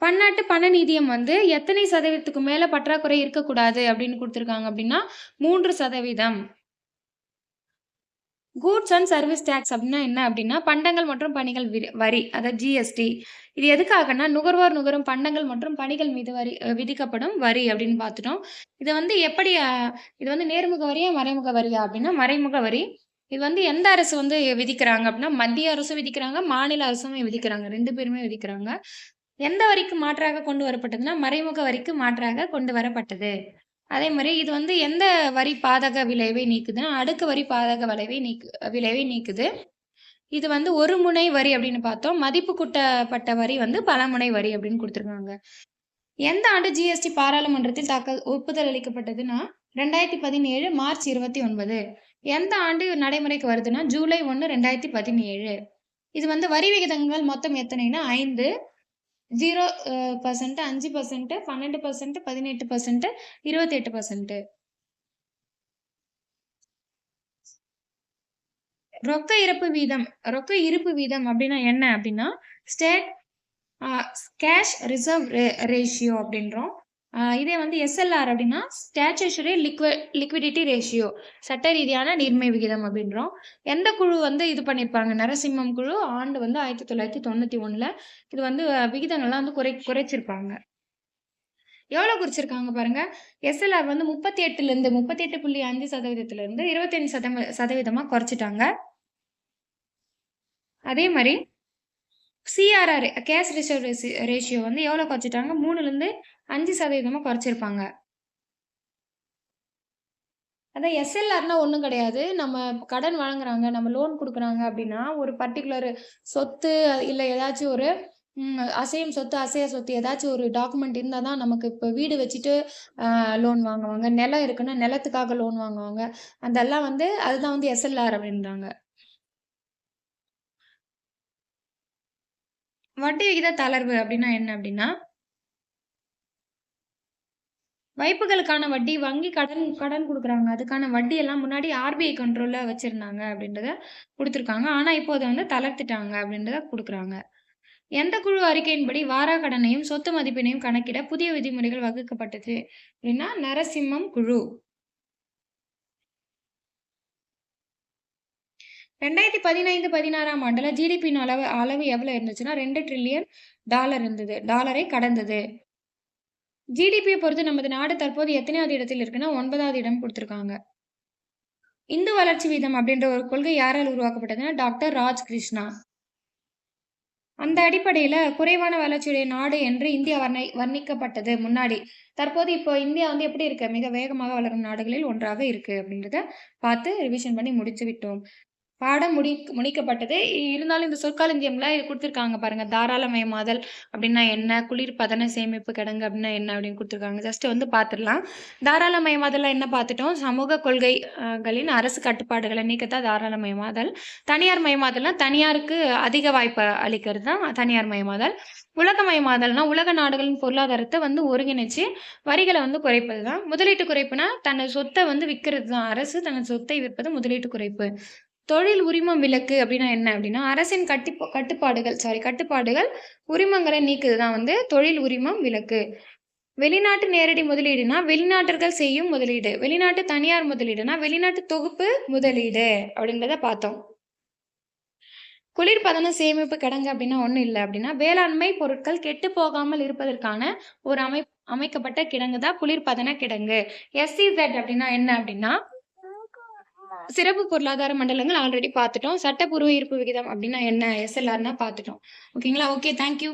பன்னாட்டு பண நிதியம் வந்து எத்தனை சதவீதத்துக்கு மேல பற்றாக்குறை இருக்கக்கூடாது அப்படின்னு கொடுத்துருக்காங்க அப்படின்னா 3%. கூட்ஸ் அண்ட் சர்வீஸ் டேக்ஸ் அப்படின்னா என்ன அப்படின்னா பண்டங்கள் மற்றும் பணிகள் வரி, அதாவது ஜிஎஸ்டி. இது எதுக்காகனா நுகர்வோர் நுகரும் பண்டங்கள் மற்றும் பணிகள் மீது விதிக்கப்படும் வரி அப்படின்னு பார்த்துட்டோம். இதை வந்து எப்படி இது வந்து நேர்முக வரியா மறைமுக வரியா அப்படின்னா மறைமுக வரி. இது வந்து எந்த அரசு வந்து விதிக்கிறாங்க அப்படின்னா மத்திய அரசும் விதிக்கிறாங்க, மாநில அரசும் விதிக்கிறாங்க, 2 பேருமே விதிக்கிறாங்க. எந்த வரிக்கு மாற்றாக கொண்டு வரப்பட்டதுன்னா மறைமுக வரிக்கு மாற்றாக கொண்டு வரப்பட்டது. அதே மாதிரி இது வந்து எந்த வரி பாதக விளைவை நீக்குதுன்னா அடுக்கு வரி பாதக விளைவை நீக்குது. இது வந்து ஒரு முனை வரி அப்படின்னு பார்த்தோம். மதிப்பு கூட்டப்பட்ட வரி வந்து பலமுனை வரி அப்படின்னு கொடுத்துருக்காங்க. எந்த ஆண்டு ஜிஎஸ்டி பாராளுமன்றத்தில் ஒப்புதல் அளிக்கப்பட்டதுன்னா 2017 மார்ச் 29. எந்த ஆண்டு நடைமுறைக்கு வருதுன்னா ஜூலை 1, 2017. இது வந்து வரி விகிதங்கள் மொத்தம் எத்தனைன்னா 5, 0%, 5%, 12%, 18%, 28%. ரொக்க இருப்பு வீதம் அப்படின்னா என்ன அப்படின்னா ஸ்டேட் கேஷ் ரிசர்வ் ரேஷியோ அப்படின்றோம். இதே வந்து எஸ்எல்ஆர் அப்படின்னா ஸ்டாச்சுட்டரி லிக்விடிட்டி ரேஷியோ, சட்ட ரீதியான நீர்மை விகிதம் அப்படின்றோம். எந்த குழு வந்து இது பண்ணியிருப்பாங்க? நரசிம்மம் குழு. ஆண்டு வந்து 1991. இது வந்து விகிதங்கள்லாம் வந்து குறைச்சிருப்பாங்க. எவ்வளோ குறிச்சிருக்காங்க பாருங்க. எஸ்எல்ஆர் வந்து 38.5% 25% குறைச்சிட்டாங்க. அதே மாதிரி சிஆர்ஆர் கேஷ் ரிசர்வ் ரேஷியோ வந்து எவ்வளோ குறைச்சிட்டாங்க? 3.5% குறைச்சிருப்பாங்க. அதான் எஸ்எல்ஆர்னா ஒண்ணும் கிடையாது. நம்ம கடன் வழங்குறாங்க, நம்ம லோன் குடுக்குறாங்க அப்படின்னா, ஒரு பர்ட்டிகுலர் சொத்து இல்ல ஏதாச்சும் ஒரு அசையும் சொத்து, அசையா சொத்து ஏதாச்சும் ஒரு டாக்குமெண்ட் இருந்தா தான் நமக்கு இப்ப வீடு வச்சுட்டு லோன் வாங்குவாங்க. நிலம் இருக்குன்னா நிலத்துக்காக லோன் வாங்குவாங்க. அதெல்லாம் வந்து அதுதான் வந்து எஸ்எல்ஆர் அப்படின்றாங்க. வட்டி விகித தளர்வு அப்படின்னா என்ன அப்படின்னா, வைப்புகளுக்கான வட்டி வங்கி கடன் கடன் குடுக்குறாங்க. அதுக்கான வட்டி எல்லாம் முன்னாடி ஆர்பிஐ கண்ட்ரோல்ல வச்சிருந்தாங்க அப்படின்றத குடுத்துருக்காங்க. ஆனா இப்போ அத வந்து தளர்த்திட்டாங்க அப்படின்றத குடுக்குறாங்க. எந்த குழு அறிக்கையின்படி வாரா கடனையும், சொத்து மதிப்பினையும் கணக்கிட புதிய விதிமுறைகள் வகுக்கப்பட்டது அப்படின்னா, நரசிம்மம் குழு. 2015, 16ஆம் ஆண்டுல ஜிடிபியின் அளவு அளவு எவ்வளவு இருந்துச்சுன்னா, $2 டிரில்லியன் இருந்தது. டாலரை கடந்தது. ஜிடிபிய பொறுத்து நமது நாடு தற்போது எத்தனையாவது இடத்தில் இருக்குன்னா, 9வது இடம் குடுத்திருக்காங்க. இந்து வளர்ச்சி வீதம் அப்படின்ற ஒரு கொள்கை யாரால் உருவாக்கப்பட்டதுன்னா, டாக்டர் ராஜ் கிருஷ்ணா. அந்த அடிப்படையில குறைவான வளர்ச்சியுடைய நாடு என்று இந்தியா வர்ணிக்கப்பட்டது முன்னாடி. தற்போது இப்போ இந்தியா வந்து எப்படி இருக்கு? மிக வேகமாக வளரும் நாடுகளில் ஒன்றாக இருக்கு அப்படின்றத பார்த்து ரிவிஷன் பண்ணி முடிச்சு விட்டோம். பாடம் முடிக்கப்பட்டது. இருந்தாலும் இந்த சொற்களஞ்சியம்ல இது குடுத்துருக்காங்க பாருங்க. தாராளமயமாதல் அப்டின்னா என்ன? குளிர்பதன சேமிப்பு கிடங்கு அப்டின்னா என்ன? அப்டின்னு குடுத்துருக்காங்க. ஜஸ்ட் வந்து பார்த்துடலாம். தாராளமயமாதல்ல என்ன பார்த்துட்டோம்? சமூக கொள்கை களின் அரசு கட்டுப்பாடுகள நீக்கத்தான் தாராளமயமாதல். தனியார் மயமாதல்னா தனியாருக்கு அதிக வாய்ப்பு அளிக்கிறது தான் தனியார் மயமாதல். உலகமயமாதல்னா உலக நாடுகளின் பொருளாதாரத்த வந்து ஒருங்கிணைச்சு வரிகள வந்து குறைப்பது தான். முதலீட்டு குறைப்புனா தனது சொத்த வந்து விக்கிறது தான். அரசு தனது சொத்தை விற்பது முதலீட்டு குறைப்பு. தொழில் உரிமம் விலக்கு அப்படின்னா என்ன அப்படின்னா, அரசின் கட்டுப்பாடுகள் உரிமங்களை நீக்குது தான் வந்து தொழில் உரிமம் விலக்கு. வெளிநாட்டு நேரடி முதலீடுனா, வெளிநாட்டர்கள் செய்யும் முதலீடு. வெளிநாட்டு தனியார் முதலீடுனா, வெளிநாட்டு தொகுப்பு முதலீடு அப்படின்றத பார்த்தோம். குளிர்பதன சேமிப்பு கிடங்கு அப்படின்னா ஒண்ணும் இல்ல அப்படின்னா, வேளாண்மை பொருட்கள் கெட்டுப் போகாமல் இருப்பதற்கான ஒரு அமைக்கப்பட்ட கிடங்கு தான் குளிர்பதன கிடங்கு. எஸ்இசெட் அப்படின்னா என்ன அப்படின்னா, சிறப்பு பொருளாதார மண்டலங்கள் ஆல்ரெடி பார்த்துட்டோம். சட்டப்பூர்வ இருப்பு விகிதம் அப்படின்னா என்ன? எஸ்எல்ஆர்னா பார்த்துட்டோம். ஓகேங்களா? ஓகே. Thank you.